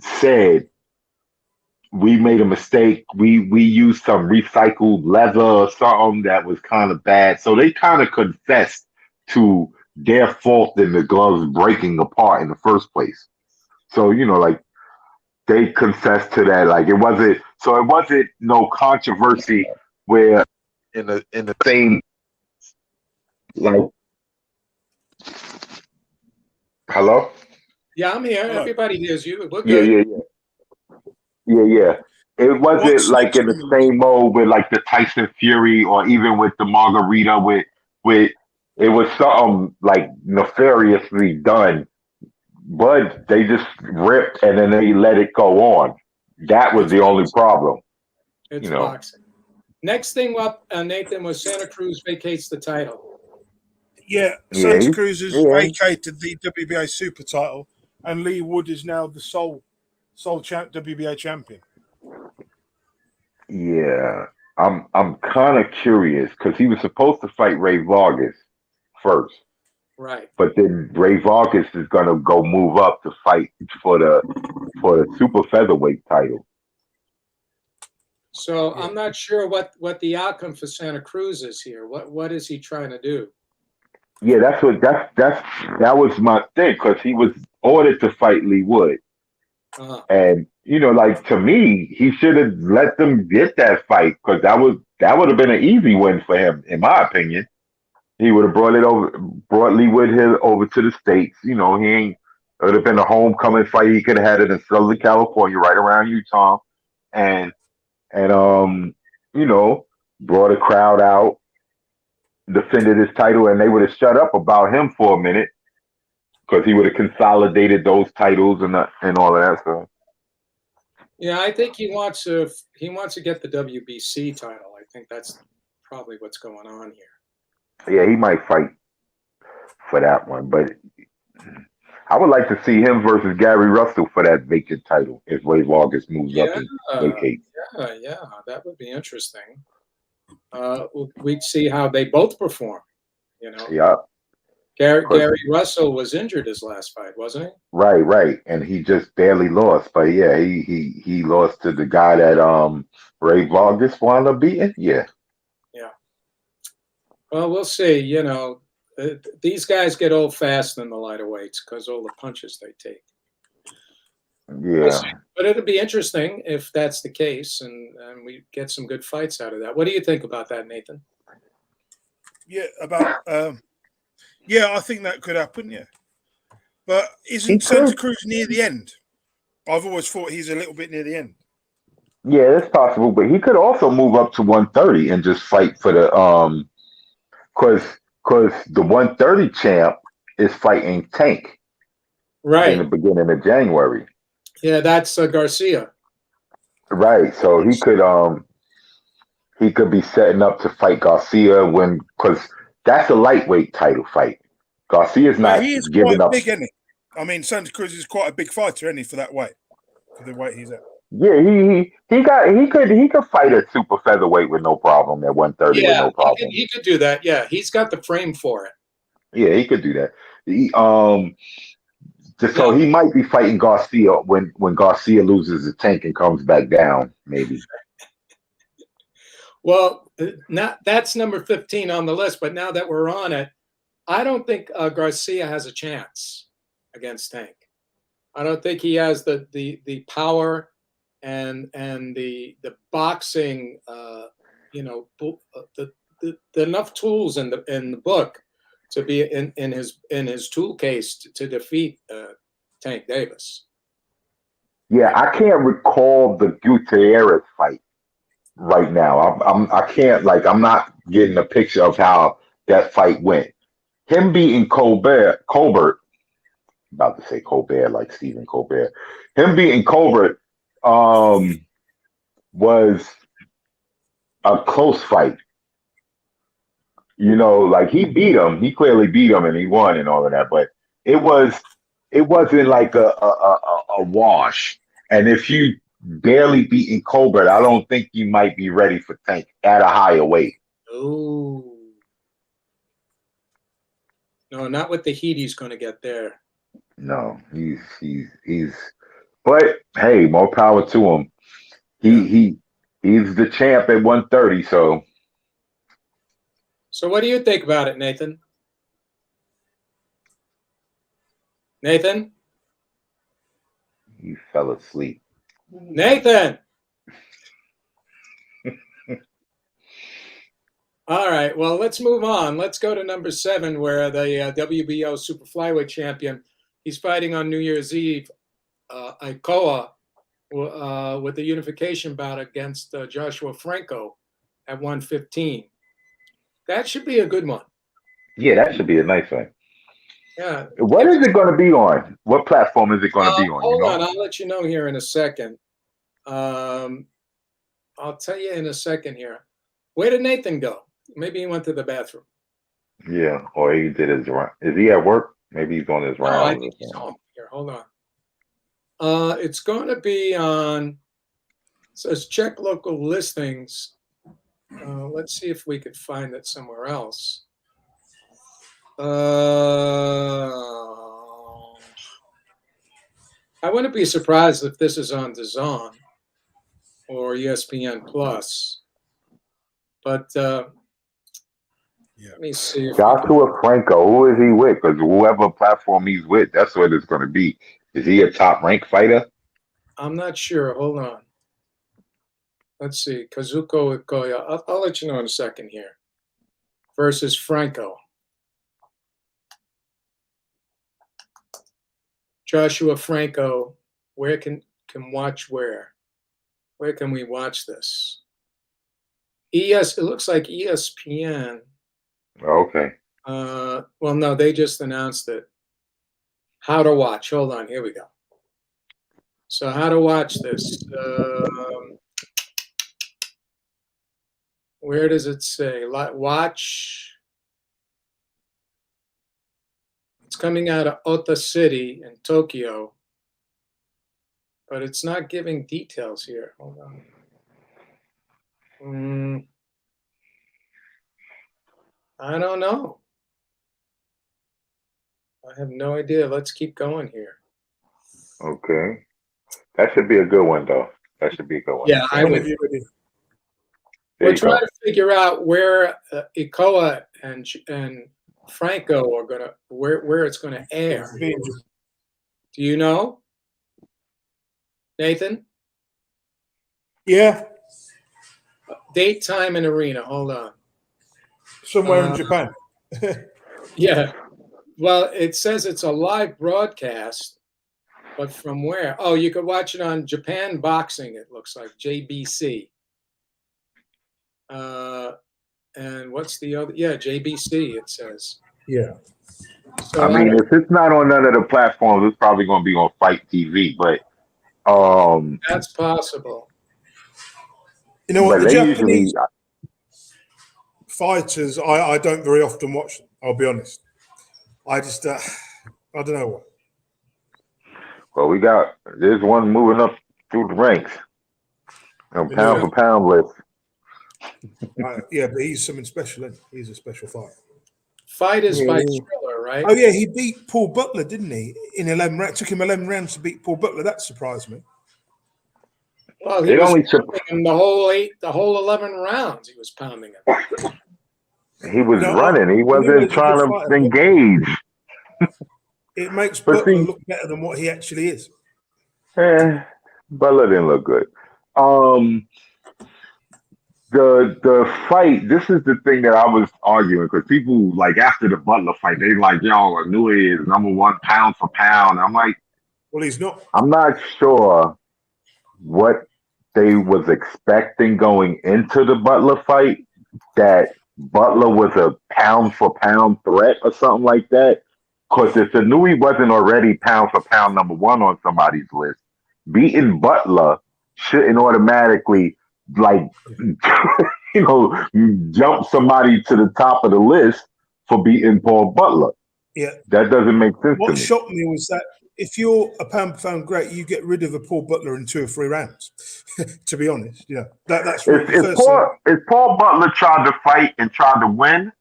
said, we made a mistake. We used some recycled leather or something that was kind of bad. So they kind of confessed to their fault in the gloves breaking apart in the first place. So, like they confessed to that. Like it wasn't no controversy where in the same, like, hello? Yeah, I'm here. Hello. Everybody hears you. We're good. Yeah. It wasn't like in the same mode with like the Tyson Fury or even with the Margarita with it was something like nefariously done, but they just ripped and then they let it go on. That was the only problem. It's boxing. Next thing up, Nathan, was Santa Cruz vacates the title. Yeah, Santa Cruz has vacated the WBA super title, and Lee Wood is now the sole WBA champion. Yeah, I'm kind of curious because he was supposed to fight Ray Vargas first, right? But then Ray Vargas is gonna go move up to fight for the super featherweight title. So I'm not sure what the outcome for Santa Cruz is here. What is he trying to do? Yeah, that was my thing because he was ordered to fight Lee Wood. And like to me, he should have let them get that fight because that would have been an easy win for him, in my opinion. He would have brought Lee Wood here over to the States. It would have been a homecoming fight. He could have had it in Southern California, right around Utah, and brought a crowd out, defended his title, and they would have shut up about him for a minute because he would have consolidated those titles and all of that stuff. Yeah, I think he wants to get the WBC title. I think that's probably what's going on here. Yeah, he might fight for that one, but I would like to see him versus Gary Russell for that vacant title if Ray Vargas moves up and vacates. Yeah, that would be interesting. We'd see how they both perform. Yeah. Gary Russell was injured his last fight, wasn't he? Right, and he just barely lost. But yeah, he lost to the guy that Ray Vargas wound up beating. Yeah. Well, we'll see. These guys get old fast in the lighter weights because all the punches they take. Yeah. But it'll be interesting if that's the case, and we get some good fights out of that. What do you think about that, Nathan? Yeah, I think that could happen. Yeah, but isn't Santa Cruz near the end? I've always thought he's a little bit near the end. Yeah, it's possible, but he could also move up to 130 and just fight for the because the 130 champ is fighting Tank right in the beginning of January. Yeah, that's Garcia. Right, so he could be setting up to fight Garcia because that's a lightweight title fight. Garcia's Well, not he is giving quite up. big, isn't he? I mean, Santa Cruz is quite a big fighter, isn't he, for that weight, for the weight he's at. Yeah, he could fight at super featherweight with no problem at 130 with Yeah, no problem. he could do that. Yeah, he's got the frame for it. Yeah, he could do that. He, so Yeah. he might be fighting Garcia when Garcia loses the tank and comes back down, maybe. Well, that's number 15 on the list. But now that we're on it, I don't think Garcia has a chance against Tank. I don't think he has the power and the boxing, the enough tools in the book to be in his tool case to defeat Tank Davis. Yeah, I can't recall the Gutierrez fight right now. I'm not getting a picture of how that fight went. Him beating Colbert, about to say Colbert like Stephen Colbert. Him beating Colbert was a close fight. Like he beat him. He clearly beat him and he won and all of that. But it wasn't like a wash. And if you barely beaten Colbert, I don't think you might be ready for Tank at a higher weight. Oh. No, not with the heat he's going to get there. No, he's. But hey, more power to him. He's the champ at 130. So what do you think about it, Nathan? Nathan? He fell asleep. Nathan! All right, well, let's move on. Let's go to number 7, where the WBO super flyweight champion, he's fighting on New Year's Eve, Ikoa, with the unification bout against Joshua Franco at 115. That should be a good one. Yeah, that should be a nice one. Yeah. What is it going to be on? What platform is it going to be on? Hold on, I'll let you know here in a second. I'll tell you in a second here. Where did Nathan go? Maybe he went to the bathroom. Yeah, or he did his round. Is he at work? Maybe he's on his rounds. No, I think he's home. Here, hold on. It's going to be on. It says check local listings. Let's see if we could find it somewhere else. I wouldn't be surprised if this is on DAZN or ESPN Plus. But let me see. Joshua Franco, who is he with? Because whoever platform he's with, that's what it's going to be. Is he a top ranked fighter? I'm not sure. Hold on. Let's see. Kazuko Ikoya. I'll let you know in a second here. Versus Franco. Joshua Franco. Where can watch where? Where can we watch this? It looks like ESPN. Okay. Well, no, they just announced it. How to watch. Hold on. Here we go. So how to watch this? Where does it say? Watch. It's coming out of Ota City in Tokyo, but it's not giving details here. Hold on. I don't know. I have no idea. Let's keep going here. Okay. That should be a good one, though. That should be a good one. Yeah, I would. We're trying to figure out where Ikoa and Franco are gonna where it's gonna air. Do you know, Nathan? Yeah. Date, time, and arena. Hold on. Somewhere in Japan. Yeah. Well, it says it's a live broadcast, but from where? Oh, you could watch it on Japan Boxing, it looks like, JBC. And what's the other? Yeah, JBC, it says. Yeah. So, I mean, if it's not on none of the platforms, it's probably going to be on Fight TV, but that's possible. You know what? The Japanese usually fighters, I don't very often watch them, I'll be honest. I just, I don't know what. Well, there's one moving up through the ranks on pound Anyway, for pound list. yeah, but he's something special. Isn't he? He's a special fighter. Fight is by Yeah. Thriller, right? Oh yeah, he beat Paul Butler, didn't he? In 11 rounds. Took him 11 rounds to beat Paul Butler. That surprised me. Well, he It was only took. pounding him the whole 11 rounds. He was pounding him. He was No, running. He Lewis wasn't is a good trying to fighter. engage. It makes But Butler see, look better than what he actually is. Butler didn't look good. The fight. This is the thing that I was arguing because people like after the Butler fight, they like, yo, Nui is number one pound for pound. I'm like, Well, he's not. I'm not sure what they was expecting going into the Butler fight. That Butler was a pound for pound threat or something like that. Because if Nui wasn't already pound for pound number one on somebody's list, beating Butler shouldn't automatically like jump somebody to the top of the list for beating Paul Butler. Yeah. That doesn't make sense to What me. shocked me was that if you're a pound for pound great, you get rid of a Paul Butler in 2 or 3 rounds. To be honest, yeah, that's what the first thing. If Paul Butler tried to fight and tried to win,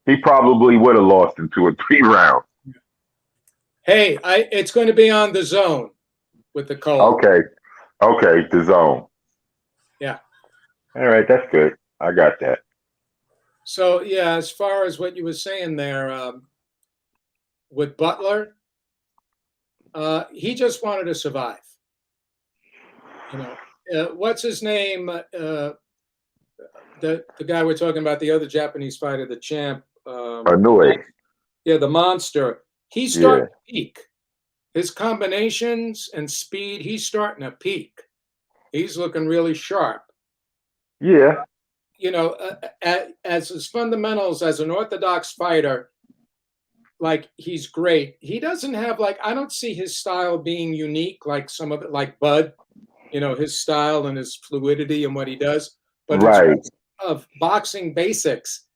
he probably would have lost in 2 or 3 rounds. Hey, it's going to be on the Zone with the Cole. Okay, the Zone. Yeah. All right, that's good. I got that. So yeah, as far as what you were saying there with Butler, he just wanted to survive. What's his name? The guy we're talking about, the other Japanese fighter, the champ. Inoue. Yeah, the monster. He's starting to peak. His combinations and speed, he's starting to peak. He's looking really sharp. Yeah. As his fundamentals as an orthodox fighter, like he's great. He doesn't have I don't see his style being unique like some of it, like Bud. His style and his fluidity and what he does. But in terms of boxing basics,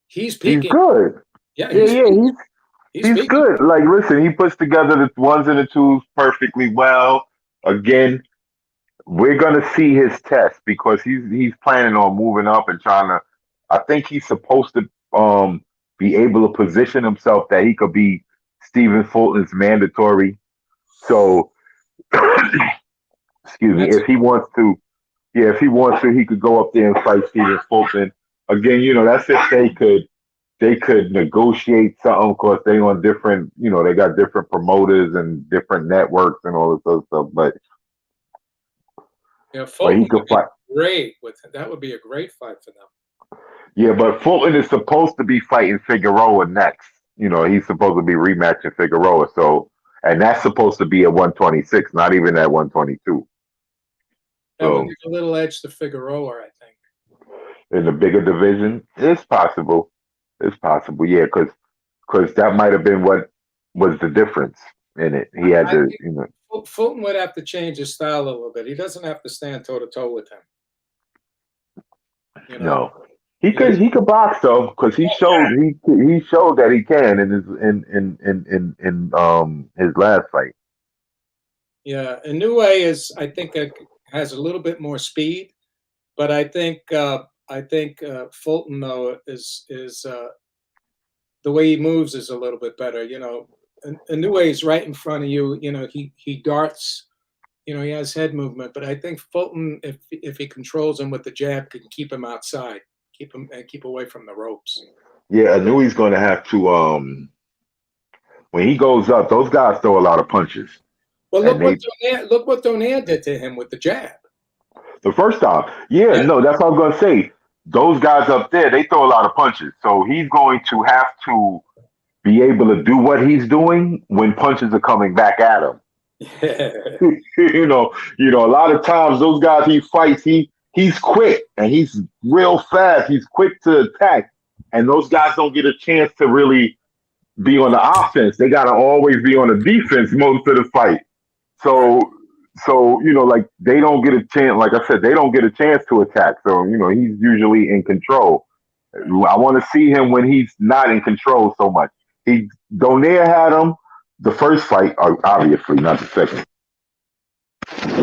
he's peaking. He's good. Yeah, he's good. Like, listen, he puts together the ones and the twos perfectly well. Again, we're gonna see his test because he's planning on moving up and trying to. I think he's supposed to be able to position himself that he could be Stephen Fulton's mandatory. So, excuse me, if he wants to, he could go up there and fight Stephen Fulton. Again, that's if they could negotiate something because they on different, they got different promoters and different networks and all this other stuff. But Fulton he could fight. Great that would be a great fight for them. Yeah, but Fulton is supposed to be fighting Figueroa next. He's supposed to be rematching Figueroa. So, and that's supposed to be at 126, not even at 122. That would give a little edge to Figueroa, I think. In the bigger division, it's possible. It's possible, yeah, because that might have been what was the difference in it. He had to, Fulton would have to change his style a little bit. He doesn't have to stand toe to toe with him. No, he could box though, because he showed that he can in his last fight. Yeah, Inoue I think has a little bit more speed, but I think Fulton though is the way he moves is a little bit better. Inoue is right in front of you. He darts. He has head movement, but I think Fulton, if he controls him with the jab, can keep him outside, keep away from the ropes. Yeah, Inoue's going to have to. When he goes up, those guys throw a lot of punches. Well, look what Donaire did to him with the jab. The first time, no, that's what I'm going to say. Those guys up there, they throw a lot of punches, so he's going to have to be able to do what he's doing when punches are coming back at him. Yeah. A lot of times those guys he fights, he's quick and he's real fast. He's quick to attack, and those guys don't get a chance to really be on the offense. They got to always be on the defense most of the fight. So they don't get a chance. Like I said, they don't get a chance to attack. So he's usually in control. I want to see him when he's not in control so much. Donaire had him the first fight, obviously, not the second.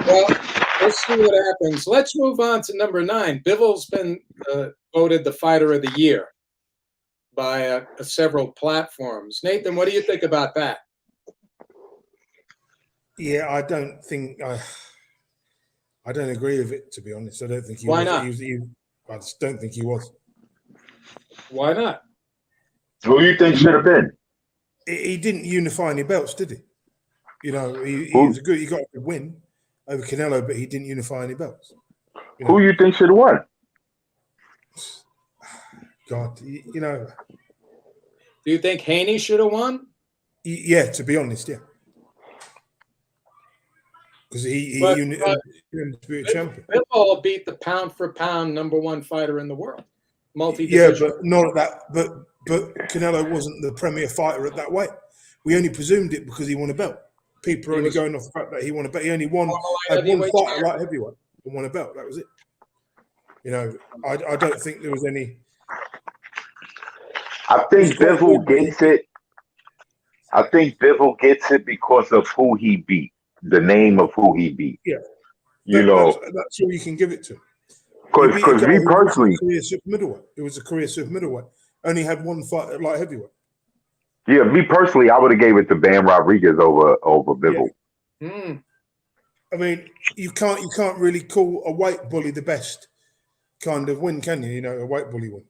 Well, let's see what happens. Let's move on to number 9. Bivol's been voted the fighter of the year by several platforms. Nathan, what do you think about that? Yeah, I don't agree with it, to be honest. I don't think he Why was. not? I just don't think he was. Why not? Who do you think should have been? He didn't unify any belts, did he? You know, he was good. He got a good win over Canelo, but he didn't unify any belts. You know? Who you think should have won? God, you know. Do you think Haney should have won? Yeah, to be honest, yeah. Because he undisputed champion. Bivol beat the pound for pound #1 fighter in the world. Yeah, but not at that. But Canelo wasn't the premier fighter at that weight. We only presumed it because he won a belt. People are only going off the fact that he won a belt. He only had one fight at light heavyweight and won a belt. That was it. You know, I don't think there was any. I think Bivol gets it. I think Bivol gets it because of who he beat, the name of who he beat. Yeah, that's all you can give it to. Because me personally, it was a career super middleweight. Only had one fight at light heavyweight. Yeah, me personally, I would have gave it to Bam Rodriguez over Bivol. Yeah. Mm. I mean, you can't really call a weight bully the best kind of win, can you? You know, a weight bully win.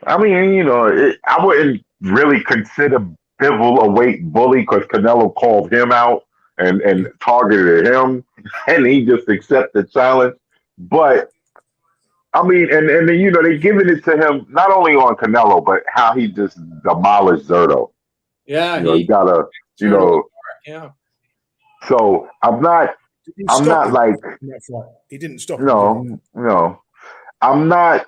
I mean, you know, I wouldn't really consider Bivol a weight bully because Canelo called him out and targeted him, and he just accepted the challenge. But I mean, and you know, they're giving it to him not only on Canelo, but how he just demolished Zerto. Yeah, he got a, you know. Yeah. So I'm not like he didn't stop. No. I'm not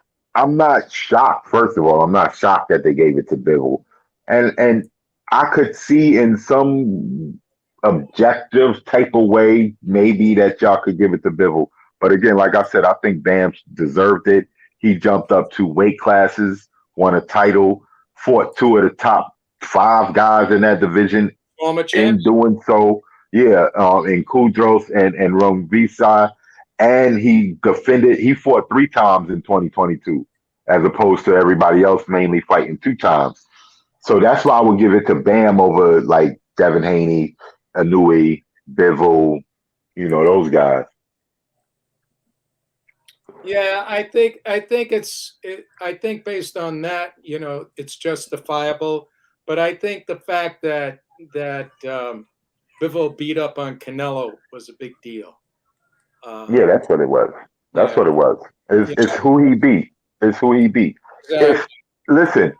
shocked. First of all, I'm not shocked that they gave it to Bivol, and I could see in some objective type of way maybe that y'all could give it to Bivol. But again, like I said, I think Bam deserved it. He jumped up 2 weight classes, won a title, fought 2 of the top 5 guys in that division. In doing so, in Kudros and Rumvisa, and he fought 3 times in 2022, as opposed to everybody else mainly fighting 2 times. So that's why I would give it to Bam over like Devin Haney, Anui, Bivol, you know, those guys. Yeah, I think based on that, you know, it's justifiable. But I think the fact that Bivol beat up on Canelo was a big deal. Yeah, that's what it was. That's what it was. It's who he beat. It's who he beat. Exactly.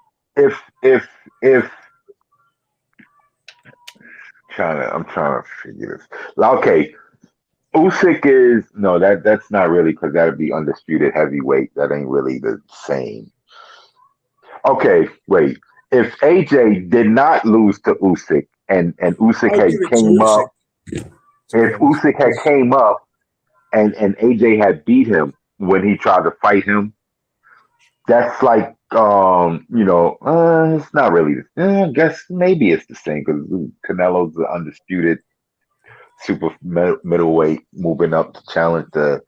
I'm trying to figure this. Okay. Usyk is that's not really, because that'd be undisputed heavyweight. That ain't really the same. Okay, wait. If AJ did not lose to Usyk and Usyk had came up, if Usyk had came up and AJ had beat him when he tried to fight him, that's like it's not really. I guess maybe it's the same because Canelo's the undisputed super middleweight, moving up to challenge the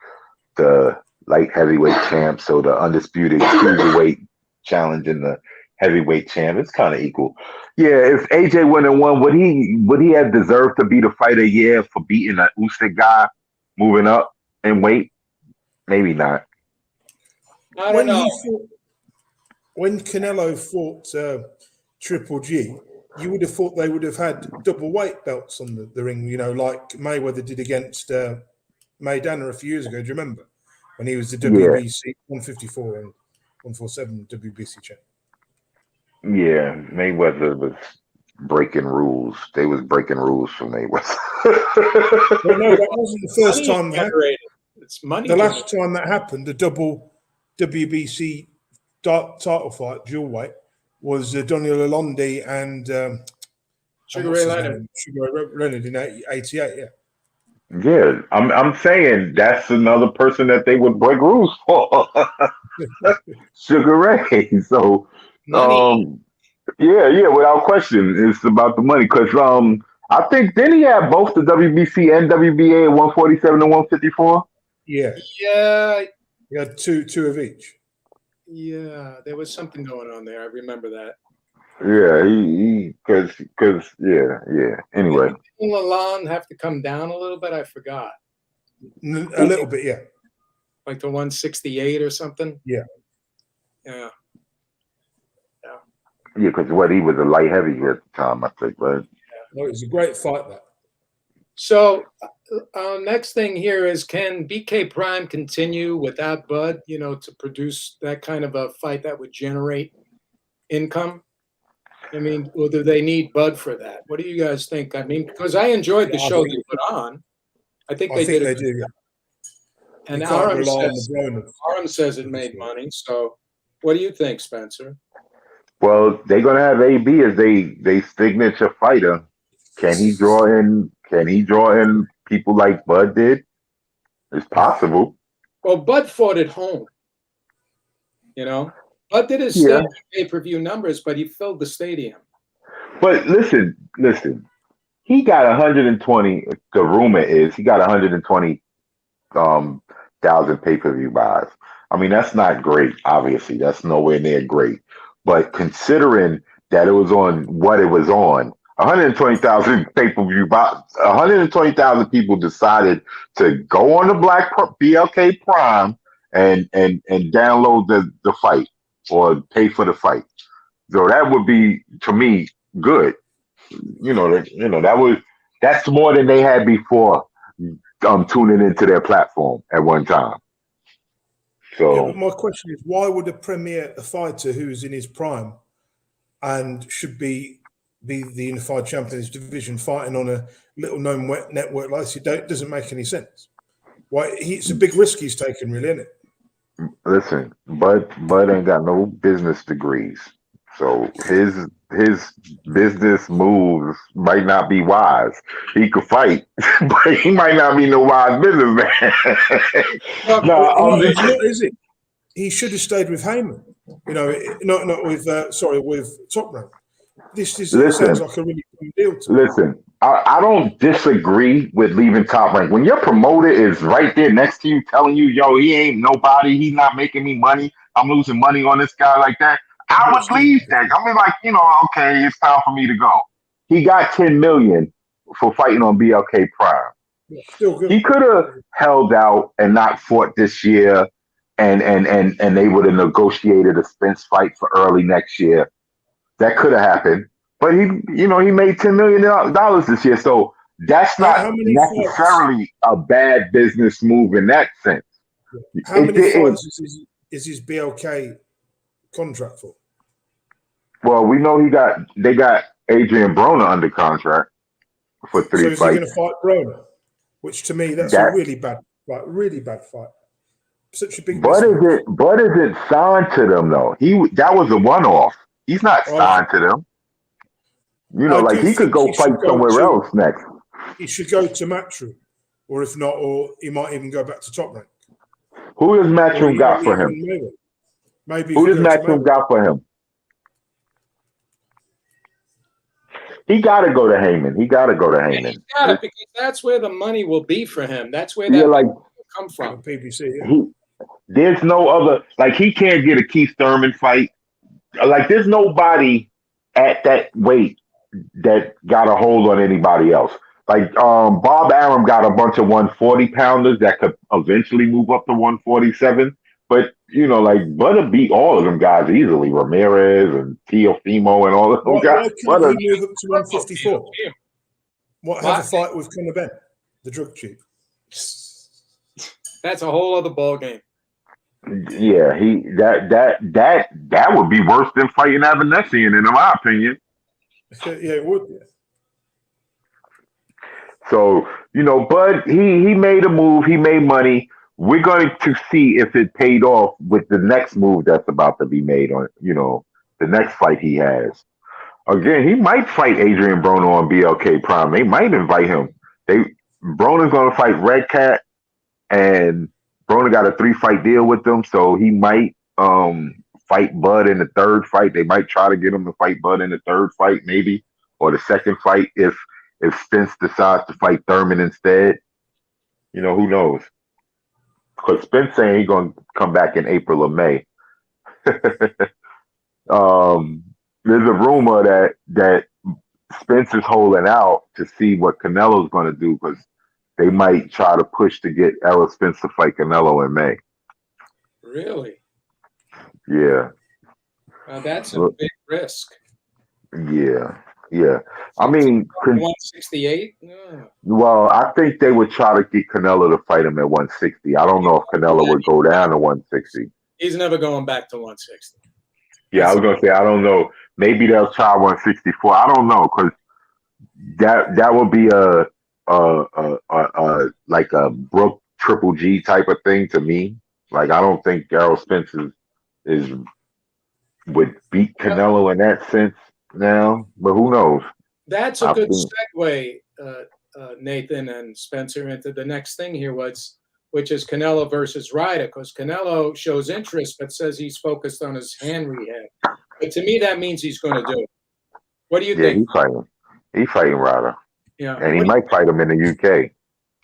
light heavyweight champ. So the undisputed cruiserweight challenging the heavyweight champ. It's kind of equal. Yeah, if AJ went and won, would he have deserved to be the fighter? Yeah, for beating an Usyk guy, moving up in weight. Maybe not. I don't know. When Canelo fought Triple G, you would have thought they would have had double weight belts on the ring, you know, like Mayweather did against Maidana a few years ago. Do you remember? When he was the WBC 154 and 147 WBC champ. Yeah, Mayweather was breaking rules. They was breaking rules for Mayweather. Well, no, that wasn't the first time that happened. It's money. The last time that happened, the double WBC title fight, dual weight, was Daniel Lalonde and Sugar Ray Leonard. Sugar Ray Leonard in '88. Yeah. Yeah, I'm saying that's another person that they would break rules for. Sugar Ray. So money. Yeah, without question, it's about the money. Cause I think then he had both the WBC and WBA at 147 and 154. Yeah, Yeah, he had two of each. yeah, there was something going on there. I remember that. Yeah, cause yeah. Anyway, Didn't Lalonde have to come down a little bit? I forgot. A little bit, yeah. Like the 168 or something? Yeah. Yeah. yeah, cause what he was a light heavy at the time, I think, right? No, it was a great fight, that. So, next thing here is, can BK Prime continue without Bud, to produce that kind of a fight that would generate income? I mean, or do they need Bud for that? What do you guys think? I mean, because I enjoyed the show you put on. I think they did. They do, yeah. And You can't Aram rely on the Broner. says it made money. So, what do you think, Spencer? Well, they're gonna have AB as they signature fighter. Can he draw in? Can he draw in people like Bud did? It's possible. Well, Bud fought at home. Bud did his Yeah. standard pay-per-view numbers, but he filled the stadium. But listen. He got 120. The rumor is he got 120 thousand pay-per-view buys. I mean, that's not great. Obviously, that's nowhere near great. But considering that it was on what it was on, 120,000 pay-per-view buys, 120,000 people decided to go on the Black BLK Prime and download the fight or pay for the fight. So that would be, to me, good. That's more than they had before tuning into their platform at one time. So yeah, but my question is, why would a fighter who's in his prime and should be the unified champion of his division fighting on a little known network like this? It doesn't make any sense. Why? It's a big risk he's taken, really, isn't it? listen, Bud ain't got no business degrees. So his business moves might not be wise. He could fight, but he might not be no wise businessman. Is it? He should have stayed with Heyman. Not with with Top Rank. This sounds like a really good deal to me. Listen, I don't disagree with leaving Top Rank. When your promoter is right there next to you telling you, yo, he ain't nobody, he's not making me money, I'm losing money on this guy like that, I would leave that. I mean, like, okay, it's time for me to go. He got 10 million for fighting on BLK Prime. Yeah, still good. He could have held out and not fought this year, and they would have negotiated a Spence fight for early next year. That could have happened, but he made $10 million this year, so that's not necessarily a bad business move in that sense. How many fights is his BLK contract for? Well, we know they got Adrian Broner under contract for 3 fights. So is he going to fight Broner? Which to me, that's a really bad fight. Such a big. Bud isn't signed to them though. That was a one-off. He's not signed to them. He could go fight somewhere else next. He should go to Matchroom, or if not, or he might even go back to Top Rank. Who does Matchroom got for him? Maybe who does Matchroom got for him? He got to go to Heyman. He got to go to Heyman. He got it, because that's where the money will be for him. That's where that money will come from. PBC. Yeah. There's no other. Like, he can't get a Keith Thurman fight. Like, there's nobody at that weight that got a hold on anybody else. Like, Bob Arum got a bunch of 140 pounders that could eventually move up to 147. But, Bud beat all of them guys easily. Ramirez and Teofimo and all of those guys. Why can't he move up to 154? Have a fight with Conor Benn, the drug chief? That's a whole other ballgame. Yeah, that would be worse than fighting Avanesian, in my opinion. Yeah, it would. Yeah. So, Bud, he made a move. He made money. We're going to see if it paid off with the next move that's about to be made on, the next fight he has. Again, he might fight Adrian Broner on BLK Prime. They might invite him. Broner's going to fight Red Cat, and Broner got a 3-fight deal with them, so he might fight Bud in the third fight. They might try to get him to fight Bud in the third fight, maybe, or the second fight if Spence decides to fight Thurman instead. You know, who knows? Because Spence saying he's gonna come back in April or May. There's a rumor that Spence is holding out to see what Canelo's going to do because they might try to push to get Errol Spence to fight Canelo in May. Really? Yeah. That's a big risk. Yeah. I mean, 168? No. Well, I think they would try to get Canelo to fight him at 160. I don't know if Canelo would go down to 160. He's never going back to 160. Yeah, I was gonna say I don't know. Maybe they'll try 164. I don't know because that would be a like a Brook Triple G type of thing to me. Like I don't think Errol Spence would beat Canelo in that sense now, but who knows? That's a good segue, Nathan and Spencer, into the next thing here, which is Canelo versus Ryder, because Canelo shows interest but says he's focused on his hand rehab. But to me, that means he's going to do it. What do you think? He's fighting Ryder. Yeah, and he might fight him in the UK.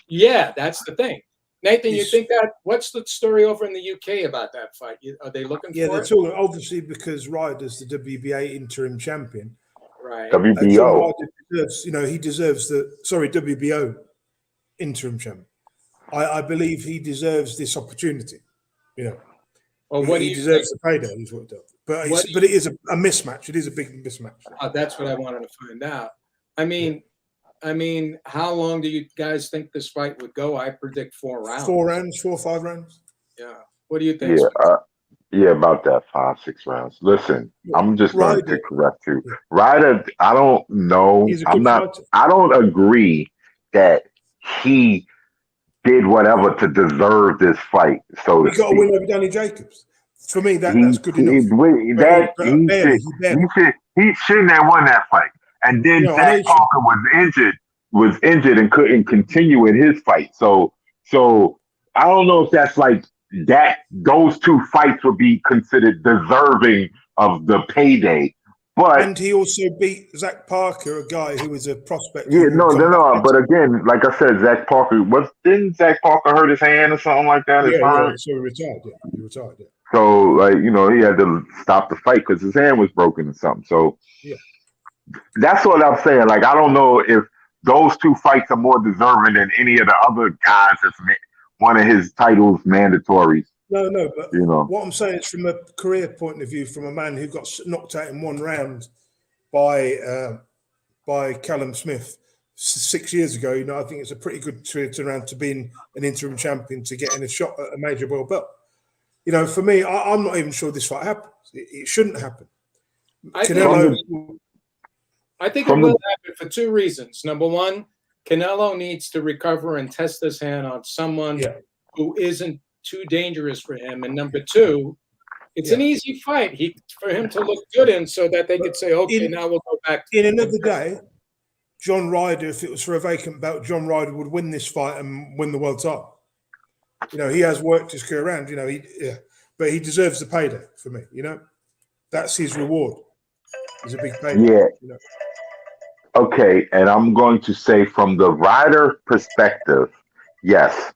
Yeah, that's the thing. Nathan, you think that? What's the story over in the UK about that fight? Are they looking for it? Yeah, they're talking, obviously, because Ryder's the WBA interim champion. Right. WBO. He deserves WBO interim champion. I believe he deserves this opportunity. Well, he deserves the payday. Is what it does. But it is a mismatch. It is a big mismatch. That's what I wanted to find out. I mean, how long do you guys think this fight would go? I predict 4 rounds. 4 rounds, 4 or 5 rounds. Yeah. What do you think? Yeah, about that 5-6 rounds. Listen, I'm just going to correct you. Ryder, I don't know. I don't agree that he did whatever to deserve this fight. So he got a win over Danny Jacobs. For me, that's good enough. He shouldn't have won that fight. And then Zach Parker was injured and couldn't continue in his fight. So I don't know if that's like that. Those 2 fights would be considered deserving of the payday. And he also beat Zach Parker, a guy who was a prospect. Yeah, no. But again, like I said, Zach Parker didn't Zach Parker hurt his hand or something like that? Yeah, so he retired. Yeah, he retired. Yeah. So he had to stop the fight because his hand was broken or something. So yeah. That's what I'm saying. Like, I don't know if those 2 fights are more deserving than any of the other guys that's one of his titles mandatories. No, but what I'm saying is from a career point of view, from a man who got knocked out in 1 round by Callum Smith 6 years ago, I think it's a pretty good turnaround to being an interim champion to getting a shot at a major world belt. For me, I'm not even sure this fight happens. It shouldn't happen. I think it will happen for 2 reasons. Number one, Canelo needs to recover and test his hand on someone who isn't too dangerous for him. And number 2, it's an easy fight for him to look good in so that they could say, okay, now we'll go back. In another day, John Ryder, if it was for a vacant belt, John Ryder would win this fight and win the world title. He has worked his career around, but he deserves the payday for me, That's his reward. It's a big payday. Yeah. Okay, and I'm going to say from the Ryder perspective, yes.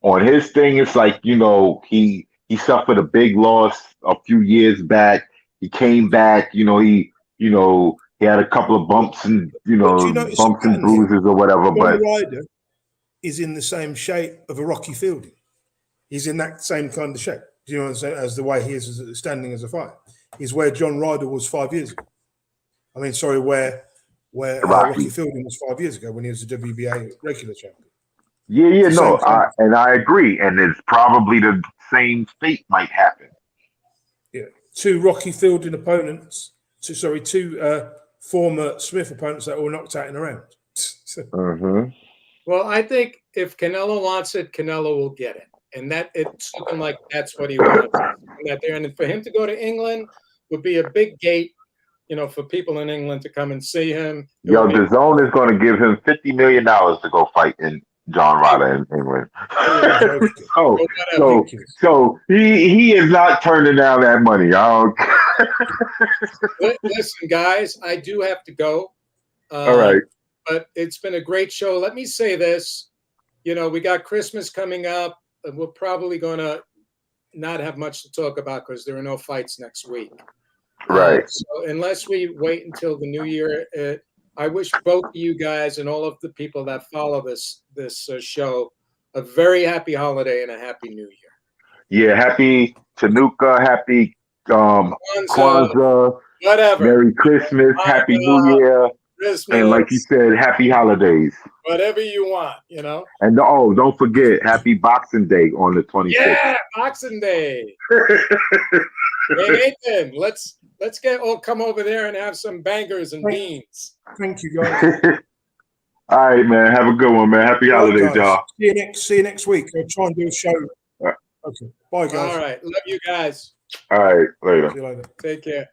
On his thing, it's like, he suffered a big loss a few years back. He came back, he had a couple of bumps and, bumps and bruises or whatever. But Ryder is in the same shape of a Rocky Fielding. He's in that same kind of shape. Do you know what I'm saying? As the way he is standing as a fighter. He's where John Ryder was 5 years ago. Where Rocky Fielding was 5 years ago when he was the WBA regular champion. I agree. And it's probably the same fate might happen. Yeah. 2 Rocky Fielding opponents, 2 former Smith opponents that were knocked out in a round. Well, I think if Canelo wants it, Canelo will get it. And that it's looking like that's what he wants. And for him to go to England would be a big gate, for people in England to come and see him. The Zone is going to give him $50 million to go fight in John Ryder in England. Okay. so, so, Thank you. so he is not turning down that money. Listen, guys, I do have to go. All right. But it's been a great show. Let me say this. You know, we got Christmas coming up, and we're probably going to not have much to talk about because there are no fights next week. Right. So unless we wait until the new year, I wish both of you guys and all of the people that follow this show a very happy holiday and a happy new year. Yeah. Happy Chanukah. Happy Kwanzaa. Whatever. Merry Christmas. Happy New Year. Christmas. And like you said, happy holidays. Whatever you want, you know. And don't forget, happy Boxing Day on the 26th. Yeah, Boxing Day. Hey Nathan, let's come over there and have some bangers and beans. Thank you, guys. All right, man. Have a good one, man. Happy holidays, y'all. See you next week. I'll try and do a show. Okay. Bye, guys. All right. Love you guys. All right. Later. See you later. Take care.